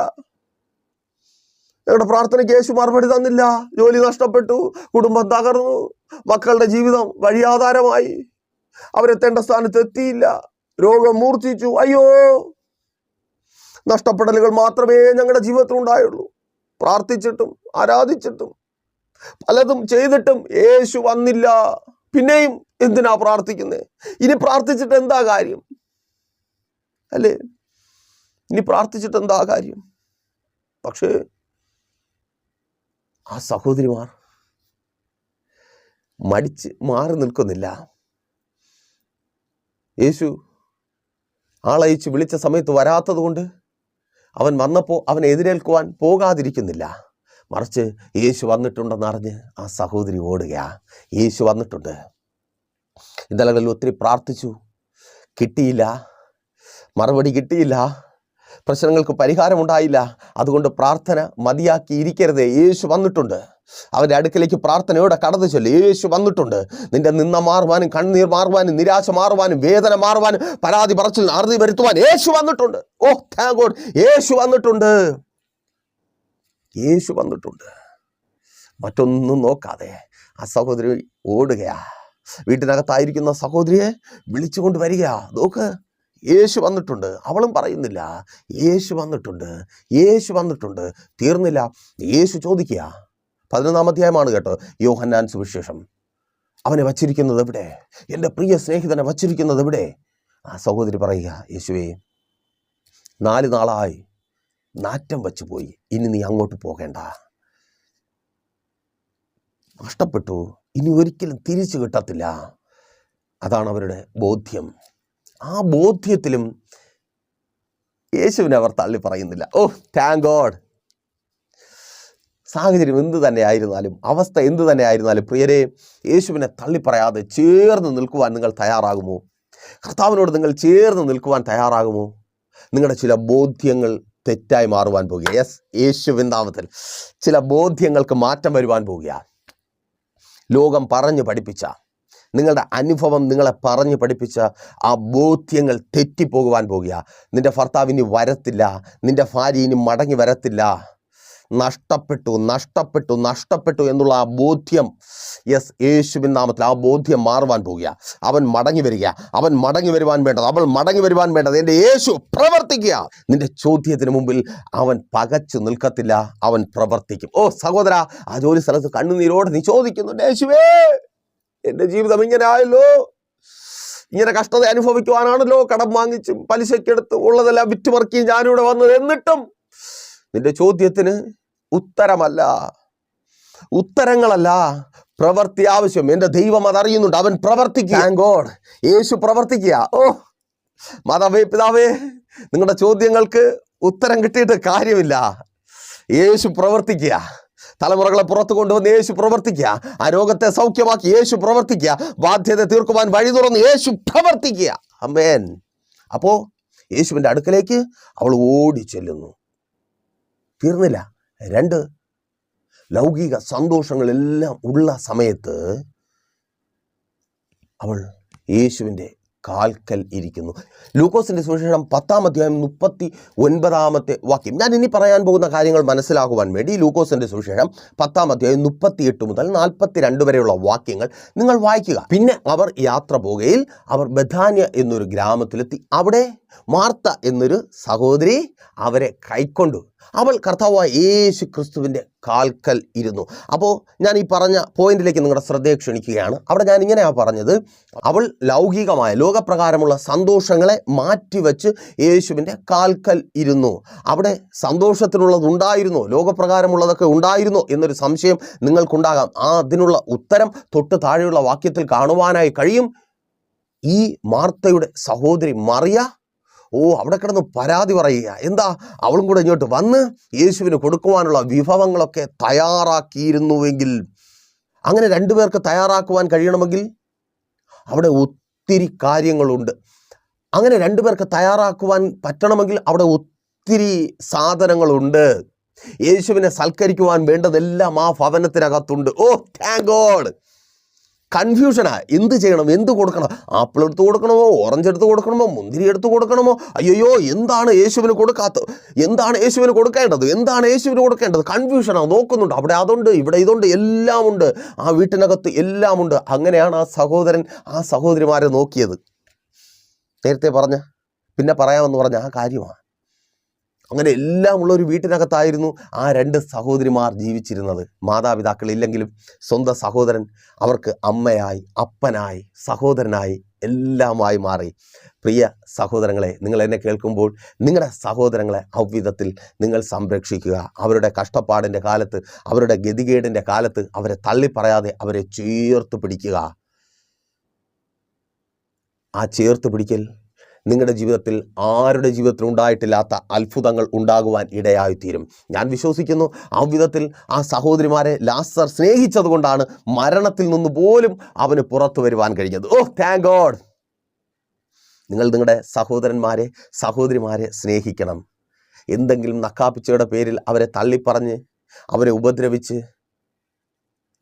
ഞങ്ങളുടെ പ്രാർത്ഥനയ്ക്ക് യേശു മറുപടി തന്നില്ല, ജോലി നഷ്ടപ്പെട്ടു, കുടുംബം തകർന്നു, മക്കളുടെ ജീവിതം വഴിയാധാരമായി, അവരെത്തേണ്ട സ്ഥാനത്ത് എത്തിയില്ല, രോഗം മൂർച്ഛിച്ചു, അയ്യോ. നഷ്ടപ്പെടലുകൾ മാത്രമേ ഞങ്ങളുടെ ജീവിതത്തിൽ ഉണ്ടായുള്ളൂ. പ്രാർത്ഥിച്ചിട്ടും ആരാധിച്ചിട്ടും പലതും ചെയ്തിട്ടും യേശു വന്നില്ല. പിന്നെയും എന്തിനാ പ്രാർത്ഥിക്കുന്നത്? ഇനി പ്രാർത്ഥിച്ചിട്ട് എന്താ കാര്യം? അല്ലേ, ഇനി പ്രാർത്ഥിച്ചിട്ട് എന്താ കാര്യം? പക്ഷേ ആ സഹോദരിമാർ മടിച്ച് മാറി നിൽക്കുന്നില്ല. യേശു ആളയച്ച് വിളിച്ച സമയത്ത് വരാത്തത് കൊണ്ട് അവൻ വന്നപ്പോൾ അവൻ എതിരേൽക്കുവാൻ പോകാതിരിക്കുന്നില്ല. മറിച്ച് യേശു വന്നിട്ടുണ്ടെന്നറിഞ്ഞ് ആ സഹോദരി ഓടുകയാ. യേശു വന്നിട്ടുണ്ട്. ഇന്നലകളിൽ ഒത്തിരി പ്രാർത്ഥിച്ചു, കിട്ടിയില്ല, മറുപടി കിട്ടിയില്ല, പ്രശ്നങ്ങൾക്ക് പരിഹാരമുണ്ടായില്ല. അതുകൊണ്ട് പ്രാർത്ഥന മതിയാക്കി ഇരിക്കരുതേ. യേശു വന്നിട്ടുണ്ട്. അവൻ്റെ അടുക്കലേക്ക് പ്രാർത്ഥനയോടെ കടന്നു ചൊല്ലി. യേശു വന്നിട്ടുണ്ട്. നിന്റെ നിന്ന മാറുവാനും, കണ്ണുനീർ മാറുവാനും, നിരാശ മാറുവാനും, വേദന മാറുവാനും, പരാതി പറച്ചിൽ അറുതി വരുത്തുവാൻ യേശു വന്നിട്ടുണ്ട്. ഓ താങ്ക് ഗോഡ്, യേശു വന്നിട്ടുണ്ട്. യേശു വന്നിട്ടുണ്ട്. മറ്റൊന്നും നോക്കാതെ ആ സഹോദരി ഓടുകയാ. വീട്ടിനകത്തായിരിക്കുന്ന സഹോദരിയെ വിളിച്ചുകൊണ്ട് വരിക. നോക്ക്, യേശു വന്നിട്ടുണ്ട്. അവളും പറയുന്നില്ല, യേശു വന്നിട്ടുണ്ട്, യേശു വന്നിട്ടുണ്ട്. തീർന്നില്ല. യേശു ചോദിക്കുക, 11-ാം അധ്യായമാണ് കേട്ടോ, യോഹന്നാൻ സുവിശേഷം. അവനെ വച്ചിരിക്കുന്നത് എവിടെ? എൻ്റെ പ്രിയ സ്നേഹിതനെ വച്ചിരിക്കുന്നത് എവിടെ? ആ സഹോദരി പറയുക, യേശുവേ, 4 നാളായി നാറ്റം വച്ചു പോയി, ഇനി നീ അങ്ങോട്ട് പോകേണ്ട. നഷ്ടപ്പെട്ടു, ഇനി ഒരിക്കലും തിരിച്ചു കിട്ടത്തില്ല. അതാണ് അവരുടെ ബോധ്യം. ആ ബോധ്യത്തിലും യേശുവിനെ അവർ തള്ളി പറയുന്നില്ല. ഓ താങ്ക് ഗോഡ്. സാഹചര്യം എന്തു തന്നെ ആയിരുന്നാലും, അവസ്ഥ എന്തു തന്നെ ആയിരുന്നാലും, പ്രിയരെ, യേശുവിനെ തള്ളിപ്പറയാതെ ചേർന്ന് നിൽക്കുവാൻ നിങ്ങൾ തയ്യാറാകുമോ? കർത്താവിനോട് നിങ്ങൾ ചേർന്ന് നിൽക്കുവാൻ തയ്യാറാകുമോ? നിങ്ങളുടെ ചില ബോധ്യങ്ങൾ തെറ്റായി മാറുവാൻ പോകുക. യെസ്, യേശുവിൻ നാമത്തിൽ ചില ബോധ്യങ്ങൾക്ക് മാറ്റം വരുവാൻ പോകുക. ലോകം പറഞ്ഞു പഠിപ്പിച്ച, നിങ്ങളുടെ അനുഭവം നിങ്ങളെ പറഞ്ഞു പഠിപ്പിച്ച ആ ബോധ്യങ്ങൾ തെറ്റിപ്പോകുവാൻ പോകുക. നിന്റെ ഭർത്താവ് ഇനി വരത്തില്ല, നിന്റെ ഭാര്യ ഇനി മടങ്ങി വരത്തില്ല. നഷ്ടപ്പെട്ടു നഷ്ടപ്പെട്ടു നഷ്ടപ്പെട്ടു എന്നുള്ള ആ ബോധ്യം, യെസ്, യേശുവിൻ നാമത്തിൽ ആ ബോധ്യം മാറുവാൻ പോകുക. അവൻ മടങ്ങി വരിക. അവൻ മടങ്ങി വരുവാൻ വേണ്ടത്, അവൾ മടങ്ങി വരുവാൻ വേണ്ടത് എൻ്റെ യേശു പ്രവർത്തിക്കുക. നിന്റെ ചോദ്യത്തിന് മുമ്പിൽ അവൻ പകച്ചു നിൽക്കത്തില്ല, അവൻ പ്രവർത്തിക്കും. ഓ സഹോദര, ആ ജോലി സ്ഥലത്ത് കണ്ണുനീരോടെ നീ ചോദിക്കുന്നുണ്ട്, യേശുവേ, എൻ്റെ ജീവിതം ഇങ്ങനെ ആയല്ലോ, ഇങ്ങനെ കഷ്ടത അനുഭവിക്കുവാനാണല്ലോ കടം വാങ്ങിച്ചും പലിശക്കെടുത്ത് ഉള്ളതെല്ലാം വിറ്റുമറിക്കുകയും ഞാനിവിടെ വന്നത്. എന്നിട്ടും നിന്റെ ചോദ്യത്തിന് ഉത്തരങ്ങളല്ല, പ്രവൃത്തി ആവശ്യം. എൻ്റെ ദൈവം അതറിയുന്നുണ്ട്. അവൻ പ്രവർത്തിക്കുക. താങ്ക് ഗോഡ്, യേശു പ്രവർത്തിക്കുക. ഓ മാതാവേ, പിതാവേ, നിങ്ങളുടെ ചോദ്യങ്ങൾക്ക് ഉത്തരം കിട്ടിയിട്ട് കാര്യമില്ല. യേശു പ്രവർത്തിക്കുക. തലമുറകളെ പുറത്തു കൊണ്ടുവന്ന് യേശു പ്രവർത്തിക്കുക. ആ രോഗത്തെ സൗഖ്യമാക്കി യേശു പ്രവർത്തിക്കുക. ബാധ്യത തീർക്കുവാൻ വഴി തുറന്ന് യേശു പ്രവർത്തിക്കുക. ആമേൻ. അപ്പോൾ യേശുവിൻ്റെ അടുക്കലേക്ക് അവൾ ഓടി ചെല്ലുന്നു. തീർന്നില്ല. 2, ലൗകിക സന്തോഷങ്ങളെല്ലാം ഉള്ള സമയത്ത് അവൾ യേശുവിൻ്റെ കാൽക്കൽ ഇരിക്കുന്നു. ലൂക്കോസിൻ്റെ സുവിശേഷം 10-ാം അധ്യായം 39-ാമത്തെ വാക്യം. ഞാൻ ഇനി പറയാൻ പോകുന്ന കാര്യങ്ങൾ മനസ്സിലാക്കുവാൻ വേണ്ടി ലൂക്കോസിൻ്റെ സുവിശേഷം 10-ാം അധ്യായം 38 മുതൽ 42 വരെയുള്ള വാക്യങ്ങൾ നിങ്ങൾ വായിക്കുക. പിന്നെ അവർ യാത്ര പോകുകയിൽ അവർ ബഥാന്യ എന്നൊരു ഗ്രാമത്തിലെത്തി. അവിടെ മാർത്ത എന്നൊരു സഹോദരി അവരെ കൈക്കൊണ്ടു. അവൾ കർത്താവായ യേശു ക്രിസ്തുവിൻ്റെ കാൽക്കൽ ഇരുന്നു. അപ്പോൾ ഞാൻ ഈ പറഞ്ഞ പോയിന്റിലേക്ക് നിങ്ങളുടെ ശ്രദ്ധയെ ക്ഷണിക്കുകയാണ്. അവിടെ ഞാൻ ഇങ്ങനെയാണ് പറഞ്ഞത്, അവൾ ലൗകികമായ ലോകപ്രകാരമുള്ള സന്തോഷങ്ങളെ മാറ്റിവെച്ച് യേശുവിൻ്റെ കാൽക്കൽ ഇരുന്നു. അവിടെ സന്തോഷത്തിനുള്ളതുണ്ടായിരുന്നോ, ലോകപ്രകാരമുള്ളതൊക്കെ ഉണ്ടായിരുന്നോ എന്നൊരു സംശയം നിങ്ങൾക്കുണ്ടാകാം. അതിനുള്ള ഉത്തരം തൊട്ട് താഴെയുള്ള വാക്യത്തിൽ കാണുവാനായി കഴിയും. ഈ മാർത്തയുടെ സഹോദരി മറിയ അവിടെ കിടന്ന് പരാതി പറയുക. എന്താ? അവളും കൂടെ ഇങ്ങോട്ട് വന്ന് യേശുവിന് കൊടുക്കുവാനുള്ള വിഭവങ്ങളൊക്കെ തയ്യാറാക്കിയിരുന്നുവെങ്കിൽ, അങ്ങനെ 2 പേർക്ക് തയ്യാറാക്കുവാൻ കഴിയണമെങ്കിൽ അവിടെ ഒത്തിരി കാര്യങ്ങളുണ്ട്. അങ്ങനെ 2 പേർക്ക് തയ്യാറാക്കുവാൻ പറ്റണമെങ്കിൽ അവിടെ ഒത്തിരി സാധനങ്ങളുണ്ട്. യേശുവിനെ സൽക്കരിക്കുവാൻ വേണ്ടതെല്ലാം ആ ഭവനത്തിനകത്തുണ്ട്. ഓ താങ്ക് ഗോഡ്. കൺഫ്യൂഷനാ, എന്ത് ചെയ്യണം, എന്ത് കൊടുക്കണം? ആപ്പിൾ എടുത്ത് കൊടുക്കണമോ, ഓറഞ്ച് എടുത്ത് കൊടുക്കണമോ, മുന്തിരി എടുത്ത് കൊടുക്കണമോ? അയ്യോ, എന്താണ് യേശുവിന് കൊടുക്കാത്തത്? എന്താണ് യേശുവിന് കൊടുക്കേണ്ടത്? എന്താണ് യേശുവിന് കൊടുക്കേണ്ടത്? കൺഫ്യൂഷനാണ്. നോക്കുന്നുണ്ട്, അവിടെ അതുണ്ട്, ഇവിടെ ഇതുണ്ട്, എല്ലാം ഉണ്ട്, ആ വീട്ടിനകത്ത് എല്ലാം ഉണ്ട്. അങ്ങനെയാണ് ആ സഹോദരൻ ആ സഹോദരിമാരെ നോക്കിയത്. നേരത്തെ പിന്നെ പറയാമെന്ന് പറഞ്ഞ ആ കാര്യമാണ്. അങ്ങനെ എല്ലാം ഉള്ള ഒരു വീട്ടിനകത്തായിരുന്നു ആ 2 സഹോദരിമാർ ജീവിച്ചിരുന്നത്. മാതാപിതാക്കളില്ലെങ്കിലും സ്വന്തം സഹോദരൻ അവർക്ക് അമ്മയായി, അപ്പനായി, സഹോദരനായി എല്ലാമായി മാറി. പ്രിയ സഹോദരങ്ങളെ, നിങ്ങൾ എന്നെ കേൾക്കുമ്പോൾ നിങ്ങളുടെ സഹോദരങ്ങളെ അவ்விധത്തിൽ നിങ്ങൾ സംരക്ഷിക്കുക. അവരുടെ കഷ്ടപ്പാടിൻ്റെ കാലത്ത്, അവരുടെ ഗതികേടിൻ്റെ കാലത്ത് അവരെ തള്ളിപ്പറയാതെ അവരെ ചേർത്ത് പിടിക്കുക. ആ ചേർത്ത് പിടിക്കൽ നിങ്ങളുടെ ജീവിതത്തിൽ ആരുടെ ജീവിതത്തിൽ ഉണ്ടായിട്ടില്ലാത്ത അത്ഭുതങ്ങൾ ഉണ്ടാകുവാൻ ഇടയായിത്തീരും. ഞാൻ വിശ്വസിക്കുന്നു അவ்விധത്തിൽ ആ സഹോദരിമാരെ ലാസർ സ്നേഹിച്ചതുകൊണ്ടാണ് മരണത്തിൽ നിന്ന് പോലും അവന് പുറത്തു വരുവാൻ കഴിഞ്ഞത്. Thank God. നിങ്ങൾ നിങ്ങളുടെ സഹോദരന്മാരെ, സഹോദരിമാരെ സ്നേഹിക്കണം. എന്തെങ്കിലും നക്കാപ്പിച്ചയുടെ പേരിൽ അവരെ തള്ളിപ്പറഞ്ഞ്, അവരെ ഉപദ്രവിച്ച്,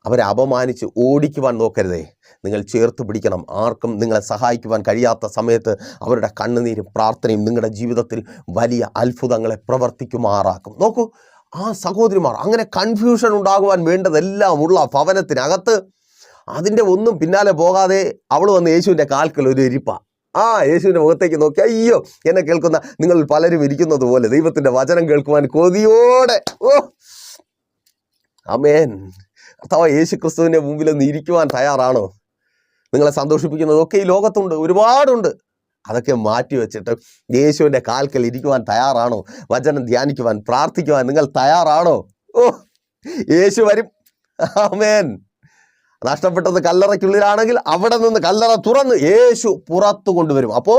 അവരെ അപമാനിച്ച് ഓടിക്കുവാൻ നോക്കരുതേ. നിങ്ങൾ ചേർത്ത് പിടിക്കണം. ആർക്കും നിങ്ങളെ സഹായിക്കുവാൻ കഴിയാത്ത സമയത്ത് അവരുടെ കണ്ണുനീരും പ്രാർത്ഥനയും നിങ്ങളുടെ ജീവിതത്തിൽ വലിയ അത്ഭുതങ്ങളെ പ്രവർത്തിക്കുമാറാക്കും. നോക്കൂ, ആ സഹോദരിമാർ അങ്ങനെ കൺഫ്യൂഷൻ ഉണ്ടാകുവാൻ വേണ്ടതെല്ലാം ഉള്ള ഭവനത്തിനകത്ത് അതിൻ്റെ ഒന്നും പിന്നാലെ പോകാതെ അവൾ വന്ന് യേശുവിൻ്റെ കാൽക്കൽ ഒരു ഇരിപ്പ. യേശുവിൻ്റെ മുഖത്തേക്ക് നോക്കി, അയ്യോ, എന്നെ കേൾക്കുന്ന നിങ്ങൾ പലരും ഇരിക്കുന്നത് പോലെ ദൈവത്തിൻ്റെ വചനം കേൾക്കുവാൻ കൊതിയോടെ, ആമേൻ, അഥവാ യേശു ക്രിസ്തുവിൻ്റെ മുമ്പിൽ ഒന്ന് ഇരിക്കുവാൻ തയ്യാറാണോ? നിങ്ങളെ സന്തോഷിപ്പിക്കുന്നതൊക്കെ ഈ ലോകത്തുണ്ട്, ഒരുപാടുണ്ട്. അതൊക്കെ മാറ്റി വെച്ചിട്ട് യേശുവിൻ്റെ കാൽക്കൽ ഇരിക്കുവാൻ തയ്യാറാണോ? വചനം ധ്യാനിക്കുവാൻ, പ്രാർത്ഥിക്കുവാൻ നിങ്ങൾ തയ്യാറാണോ? യേശു വരും. ആമേൻ. നഷ്ടപ്പെട്ടത് കല്ലറയ്ക്കുള്ളിലാണെങ്കിൽ അവിടെ നിന്ന് കല്ലറ തുറന്ന് യേശു പുറത്തു കൊണ്ടുവരും. അപ്പോൾ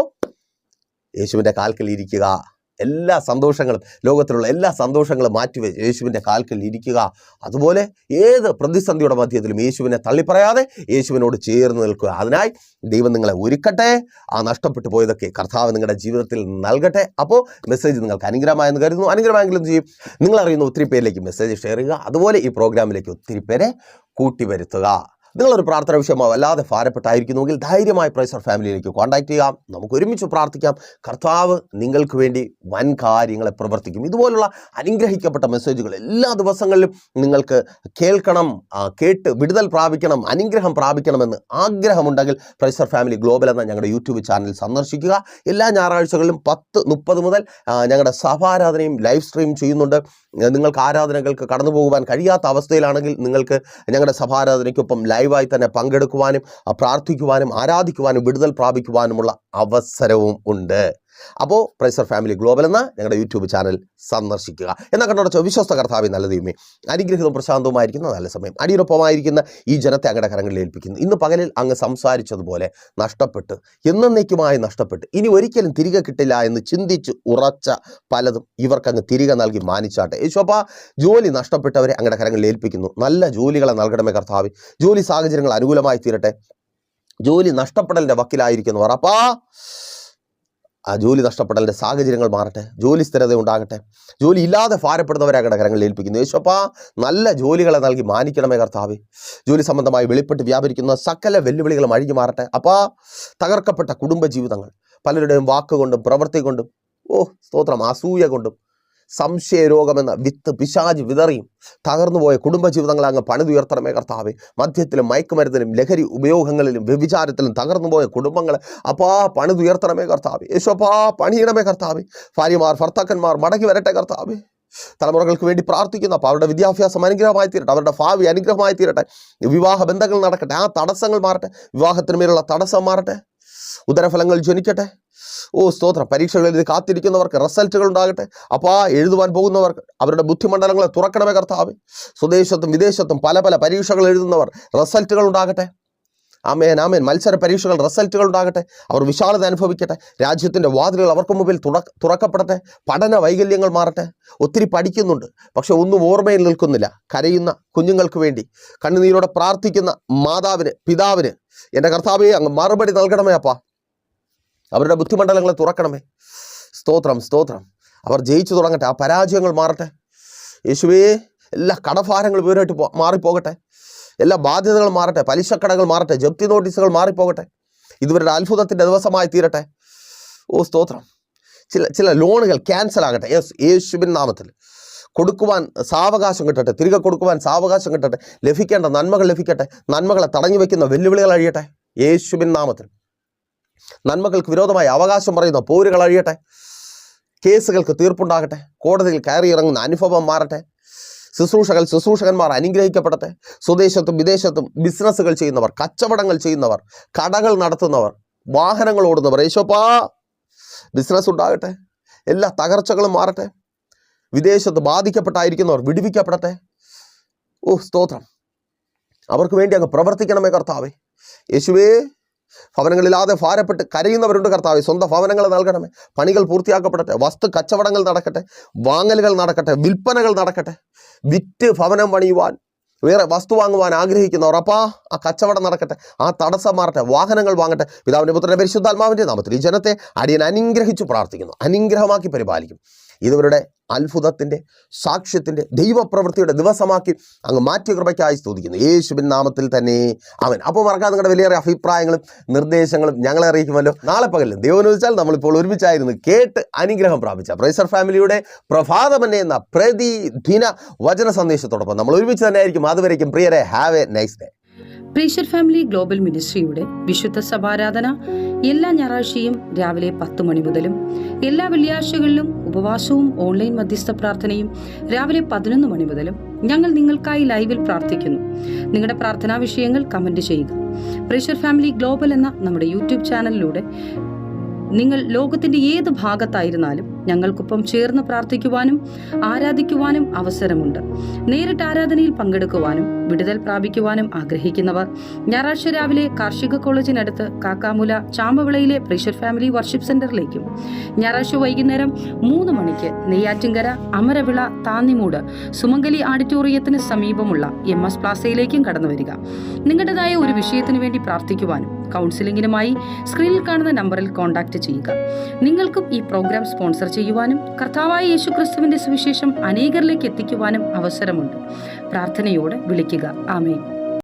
യേശുവിൻ്റെ കാൽക്കൽ ഇരിക്കുക. എല്ലാ സന്തോഷങ്ങളും, ലോകത്തിലുള്ള എല്ലാ സന്തോഷങ്ങളും മാറ്റിവെച്ച് യേശുവിൻ്റെ കാൽക്കൽ ഇരിക്കുക. അതുപോലെ ഏത് പ്രതിസന്ധിയുടെ മധ്യത്തിലും യേശുവിനെ തള്ളിപ്പറയാതെ യേശുവിനോട് ചേർന്ന് നിൽക്കുക. അതിനായി ദൈവം നിങ്ങളെ ഒരുക്കട്ടെ. ആ നഷ്ടപ്പെട്ടു പോയതൊക്കെ കർത്താവ് നിങ്ങളുടെ ജീവിതത്തിൽ നൽകട്ടെ. അപ്പോൾ മെസ്സേജ് നിങ്ങൾക്ക് അനുഗ്രഹമായെന്ന് കരുതുന്നു. അനുഗ്രഹമായെങ്കിലും ചെയ്യും. നിങ്ങളറിയുന്ന ഒത്തിരി പേരിലേക്ക് മെസ്സേജ് ഷെയർ ചെയ്യുക. അതുപോലെ ഈ പ്രോഗ്രാമിലേക്ക് ഒത്തിരി പേരെ കൂട്ടിവരുത്തുക. നിങ്ങളൊരു പ്രാർത്ഥന വിഷയമോ വല്ലാതെ ഭാരപ്പെട്ടായിരിക്കുന്നുവെങ്കിൽ ധൈര്യമായി പ്രൈസർ ഫാമിലിയിലേക്ക് കോൺടാക്ട് ചെയ്യാം. നമുക്ക് ഒരുമിച്ച് പ്രാർത്ഥിക്കാം. കർത്താവ് നിങ്ങൾക്ക് വേണ്ടി വൻ കാര്യങ്ങളെ പ്രവർത്തിക്കും. ഇതുപോലുള്ള അനുഗ്രഹിക്കപ്പെട്ട മെസ്സേജുകൾ എല്ലാ ദിവസങ്ങളിലും നിങ്ങൾക്ക് കേൾക്കണം, കേട്ട് വിടുതൽ പ്രാപിക്കണം, അനുഗ്രഹം പ്രാപിക്കണമെന്ന് ആഗ്രഹമുണ്ടെങ്കിൽ പ്രൈസർ ഫാമിലി ഗ്ലോബൽ എന്ന ഞങ്ങളുടെ യൂട്യൂബ് ചാനൽ സന്ദർശിക്കുക. എല്ലാ ഞായറാഴ്ചകളിലും 10:30 മുതൽ ഞങ്ങളുടെ സഭാരാധനയും ലൈവ് സ്ട്രീം ചെയ്യുന്നുണ്ട്. നിങ്ങൾക്ക് ആരാധനകൾക്ക് കടന്നു പോകുവാൻ കഴിയാത്ത അവസ്ഥയിലാണെങ്കിൽ നിങ്ങൾക്ക് ഞങ്ങളുടെ സഭാരാധനയ്ക്കൊപ്പം ലൈവായി തന്നെ പങ്കെടുക്കുവാനും പ്രാർത്ഥിക്കുവാനും ആരാധിക്കുവാനും വിടുതൽ പ്രാപിക്കുവാനുമുള്ള അവസരവും ഉണ്ട്. അപ്പോൾ പ്രൈസർ ഫാമിലി ഗ്ലോബൽ എന്ന ഞങ്ങളുടെ യൂട്യൂബ് ചാനൽ സന്ദർശിക്കുക. എന്നാൽ കണ്ടോടച്ചോ, വിശ്വസ്ത കർത്താവേ നല്ല ദൈവമേ, അനുഗ്രഹിതവും പ്രശാന്തവുമായിരിക്കുന്ന നല്ല സമയം അടിയൊപ്പമായിരിക്കുന്ന ഈ ജനത്തെ അങ്ങയുടെ കരങ്ങളിൽ ഏൽപ്പിക്കുന്നു. ഇന്ന് പകലിൽ അങ്ങ് സംസാരിച്ചതുപോലെ നഷ്ടപ്പെട്ട്, എന്നേക്കുമായി നഷ്ടപ്പെട്ട്, ഇനി ഒരിക്കലും തിരികെ കിട്ടില്ല എന്ന് ചിന്തിച്ച് ഉറച്ച പലതും ഇവർക്കങ്ങ് തിരികെ നൽകി മാനിച്ചാട്ടെ. യേശുപ്പാ, ജോലി നഷ്ടപ്പെട്ടവരെ അങ്ങയുടെ കരങ്ങളിൽ ഏൽപ്പിക്കുന്നു. നല്ല ജോലികളെ നൽകണമേ കർത്താവേ. ജോലി സാഹചര്യങ്ങൾ അനുകൂലമായി തീരട്ടെ. ജോലി നഷ്ടപ്പെടലിൻ്റെ വക്കിലായിരിക്കുന്നവർ അപ്പാ, ആ ജോലി നഷ്ടപ്പെടലിൻ്റെ സാഹചര്യങ്ങൾ മാറട്ടെ. ജോലി സ്ഥിരത ഉണ്ടാകട്ടെ. ജോലി ഇല്ലാതെ ഭാരപ്പെടുന്നവരെ അങ്ങയുടെ കരങ്ങളിൽ ഏൽപ്പിക്കുന്നു. യേശുപ്പാ, നല്ല ജോലികളെ നൽകി മാനിക്കണമേ കർത്താവേ. ജോലി സംബന്ധമായി വെളിപ്പെട്ട് വ്യാപരിക്കുന്ന സകല വെല്ലുവിളികളും അഴിഞ്ഞു മാറട്ടെ. അപ്പാ, തകർക്കപ്പെട്ട കുടുംബജീവിതങ്ങൾ പലരുടെയും വാക്കുകൊണ്ടും പ്രവൃത്തി കൊണ്ടും, സ്തോത്രം, അസൂയ കൊണ്ടും സംശയരോഗമെന്ന വിത്ത് പിശാച് വിതറിയും തകർന്നുപോയ കുടുംബജീവിതങ്ങളെ അങ്ങ് പണിതുയർത്തണമേ കർത്താവേ. മദ്യത്തിലും മയക്കുമരുന്നിലും ലഹരി ഉപയോഗങ്ങളിലും വ്യഭിചാരത്തിലും തകർന്നുപോയ കുടുംബങ്ങളെ അപ്പാ പണിതുയർത്തണമേ കർത്താവേ. യേശുപ്പാ, പണിയണമേ കർത്താവേ. ഭാര്യമാർ ഭർത്താക്കന്മാർ മടങ്ങി വരട്ടെ കർത്താവേ. തലമുറകൾക്ക് വേണ്ടി പ്രാർത്ഥിക്കുന്ന അപ്പോൾ അവരുടെ വിദ്യാഭ്യാസം അനുഗ്രഹമായി തീരട്ടെ. അവരുടെ ഭാവി അനുഗ്രഹമായി തീരട്ടെ. വിവാഹ ബന്ധങ്ങൾ നടക്കട്ടെ. ആ തടസ്സങ്ങൾ മാറട്ടെ. വിവാഹത്തിന് മേലുള്ള തടസ്സം മാറട്ടെ. ഉദരഫലങ്ങൾ ജനിക്കട്ടെ. സ്തോത്രം. പരീക്ഷകളിൽ ഇത് കാത്തിരിക്കുന്നവർക്ക് റിസൾട്ടുകൾ ഉണ്ടാകട്ടെ. അപ്പോൾ എഴുതുവാൻ പോകുന്നവർക്ക് അവരുടെ ബുദ്ധിമണ്ഡലങ്ങളെ തുറക്കണമേ കർത്താവേ. സ്വദേശത്തും വിദേശത്തും പല പല പരീക്ഷകൾ എഴുതുന്നവർ റിസൾട്ടുകൾ ഉണ്ടാകട്ടെ. ആമേൻ, ആമേൻ. മത്സര പരീക്ഷകൾ റിസൾട്ടുകൾ ഉണ്ടാകട്ടെ. അവർ വിശാലത അനുഭവിക്കട്ടെ. രാജ്യത്തിൻ്റെ വാതിലുകൾ അവർക്ക് മുമ്പിൽ തുറക്കപ്പെടട്ടെ. പഠന വൈകല്യങ്ങൾ മാറട്ടെ. ഒത്തിരി പഠിക്കുന്നുണ്ട്, പക്ഷെ ഒന്നും ഓർമ്മയിൽ നിൽക്കുന്നില്ല. കരയുന്ന കുഞ്ഞുങ്ങൾക്ക് വേണ്ടി കണ്ണുനീരോടെ പ്രാർത്ഥിക്കുന്ന മാതാവിന്, പിതാവിന് എൻ്റെ കർത്താവേ അങ്ങ് മറുപടി നൽകണമേ അപ്പാ. അവരുടെ ബുദ്ധിമണ്ഡലങ്ങളെ തുറക്കണമേ. സ്തോത്രം, സ്തോത്രം. അവർ ജയിച്ചു തുടങ്ങട്ടെ. ആ പരാജയങ്ങൾ മാറട്ടെ യേശുവേ. എല്ലാ കടഭാരങ്ങളും ഇവരായിട്ട് മാറിപ്പോകട്ടെ. എല്ലാ ബാധ്യതകളും മാറട്ടെ. പലിശക്കടകൾ മാറട്ടെ. ജപ്തി നോട്ടീസുകൾ മാറിപ്പോകട്ടെ. ഇതുവരുടെ അത്ഭുതത്തിൻ്റെ ദിവസമായി തീരട്ടെ. സ്തോത്രം. ചില ലോണുകൾ ക്യാൻസൽ ആകട്ടെ. യേശുവിൻ നാമത്തിൽ കൊടുക്കുവാൻ സാവകാശം കിട്ടട്ടെ. തിരികെ കൊടുക്കുവാൻ സാവകാശം കിട്ടട്ടെ. ലഭിക്കേണ്ട നന്മകൾ ലഭിക്കട്ടെ. നന്മകളെ തടഞ്ഞു വയ്ക്കുന്ന വെല്ലുവിളികൾ അഴിയട്ടെ യേശുവിൻ നാമത്തിൽ. നന്മകൾക്ക് വിരോധമായി അവകാശം പറയുന്ന പോരുകൾ അഴിയട്ടെ. കേസുകൾക്ക് തീർപ്പുണ്ടാകട്ടെ. കോടതിയിൽ കയറി ഇറങ്ങുന്ന അനുഭവം മാറട്ടെ. ശുശ്രൂഷകന്മാർ അനുഗ്രഹിക്കപ്പെടട്ടെ. സ്വദേശത്തും വിദേശത്തും ബിസിനസ്സുകൾ ചെയ്യുന്നവർ, കച്ചവടങ്ങൾ ചെയ്യുന്നവർ, കടകൾ നടത്തുന്നവർ, വാഹനങ്ങൾ ഓടുന്നവർ, യേശോപ്പാ ബിസിനസ് ഉണ്ടാകട്ടെ. എല്ലാ തകർച്ചകളും മാറട്ടെ. വിദേശത്ത് ബാധിക്കപ്പെട്ടായിരിക്കുന്നവർ വിടുവിക്കപ്പെടട്ടെ. സ്തോത്രം. അവർക്ക് വേണ്ടി അങ്ങ് പ്രവർത്തിക്കണമേ കർത്താവേ. യേശുവേ, ഭവനങ്ങളില്ലാതെ ഭാരപ്പെട്ട് കരയുന്നവരുണ്ട് കർത്താവേ, സ്വന്തം ഭവനങ്ങൾ നൽകണമേ. പണികൾ പൂർത്തിയാക്കപ്പെടട്ടെ. വസ്തു കച്ചവടങ്ങൾ നടക്കട്ടെ. വാങ്ങലുകൾ നടക്കട്ടെ. വിൽപ്പനകൾ നടക്കട്ടെ. വിറ്റ് ഭവനം പണിയുവാൻ, വേറെ വസ്തു വാങ്ങുവാൻ ആഗ്രഹിക്കുന്നവർ, അപ്പാ ആ കച്ചവടം നടക്കട്ടെ. ആ തടസ്സം മാറട്ടെ. വാഹനങ്ങൾ വാങ്ങട്ടെ. പിതാവിൻ്റെ പുത്രൻ്റെ പരിശുദ്ധാത്മാവിൻ്റെ നാമത്തിൽ ഈ ജനത്തെ അടിയൻ അനുഗ്രഹിച്ചു പ്രാർത്ഥിക്കുന്നു. അനുഗ്രഹമാക്കി പരിപാലിക്കും. ഇതുവരുടെ അത്ഭുതത്തിൻ്റെ, സാക്ഷ്യത്തിൻ്റെ, ദൈവപ്രവൃത്തിയുടെ ദിവസമാക്കി അങ്ങ് മാറ്റിയ കൃപയ്ക്കായി സ്തുതിക്കുന്നു. യേശുവിൻ നാമത്തിൽ തന്നെ ആമേൻ. അപ്പോൾ മറക്കാതെ നിങ്ങളുടെ വിലയേറിയ അഭിപ്രായങ്ങളും നിർദ്ദേശങ്ങളും ഞങ്ങളെ അറിയിക്കുമല്ലോ. നാളെ പകലും ദൈവം അനുവദിച്ചാൽ നമ്മളിപ്പോൾ ഒരുമിച്ചായിരുന്നു കേട്ട് അനുഗ്രഹം പ്രാപിച്ച പ്രൈസർ ഫാമിലിയുടെ പ്രഭാതമന്നെ എന്ന പ്രതിദിന വചന സന്ദേശത്തോടൊപ്പം നമ്മൾ ഒരുമിച്ച് തന്നെ ആയിരിക്കും. അതുവരേക്കും പ്രിയരെ, ഹാവ് എ നൈസ് ഡേ. പ്രീഷർ ഫാമിലി ഗ്ലോബൽ മിനിസ്ട്രിയുടെ വിശുദ്ധ സഭാരാധന എല്ലാ ഞായറാഴ്ചയും രാവിലെ 10 മണി മുതലും എല്ലാ വെള്ളിയാഴ്ചകളിലും ഉപവാസവും ഓൺലൈൻ മധ്യസ്ഥ പ്രാർത്ഥനയും രാവിലെ 11 മണി മുതലും ഞങ്ങൾ നിങ്ങൾക്കായി ലൈവിൽ പ്രാർത്ഥിക്കുന്നു. നിങ്ങളുടെ പ്രാർത്ഥനാ വിഷയങ്ങൾ കമന്റ് ചെയ്യുക. പ്രീഷർ ഫാമിലി ഗ്ലോബൽ എന്ന നമ്മുടെ യൂട്യൂബ് ചാനലിലൂടെ നിങ്ങൾ ലോകത്തിന്റെ ഏത് ഭാഗത്തായിരുന്നാലും ഞങ്ങൾക്കൊപ്പം ചേർന്ന് പ്രാർത്ഥിക്കുവാനും ആരാധിക്കുവാനും അവസരമുണ്ട്. നേരിട്ട് ആരാധനയിൽ പങ്കെടുക്കുവാനും വിടുതൽ പ്രാപിക്കുവാനും ആഗ്രഹിക്കുന്നവർ ഞായറാഴ്ച രാവിലെ കാർഷിക കോളേജിനടുത്ത് കാക്കാമുല ചാമ്പവിളയിലെ പ്രീഷർ ഫാമിലി വർഷിപ്പ് സെന്ററിലേക്കും ഞായറാഴ്ച വൈകുന്നേരം 3 മണിക്ക് നെയ്യാറ്റിൻകര അമരവിള താന്നിമൂട് സുമംഗലി ഓഡിറ്റോറിയത്തിന് സമീപമുള്ള MS പ്ലാസയിലേക്കും കടന്നു വരിക. നിങ്ങളുടേതായ ഒരു വിഷയത്തിനു വേണ്ടി പ്രാർത്ഥിക്കുവാനും കൗൺസിലിംഗിനുമായി സ്ക്രീനിൽ കാണുന്ന നമ്പറിൽ കോൺടാക്ട് ചെയ്യുക. നിങ്ങൾക്കും ഈ പ്രോഗ്രാം സ്പോൺസർ ചെയ്യുവാനും കർത്താവായ യേശുക്രിസ്തുവിന്റെ സുവിശേഷം അനേകരിലേക്ക് എത്തിക്കുവാനും അവസരമുണ്ട്. പ്രാർത്ഥനയോടെ വിളിക്കുക. ആമേൻ.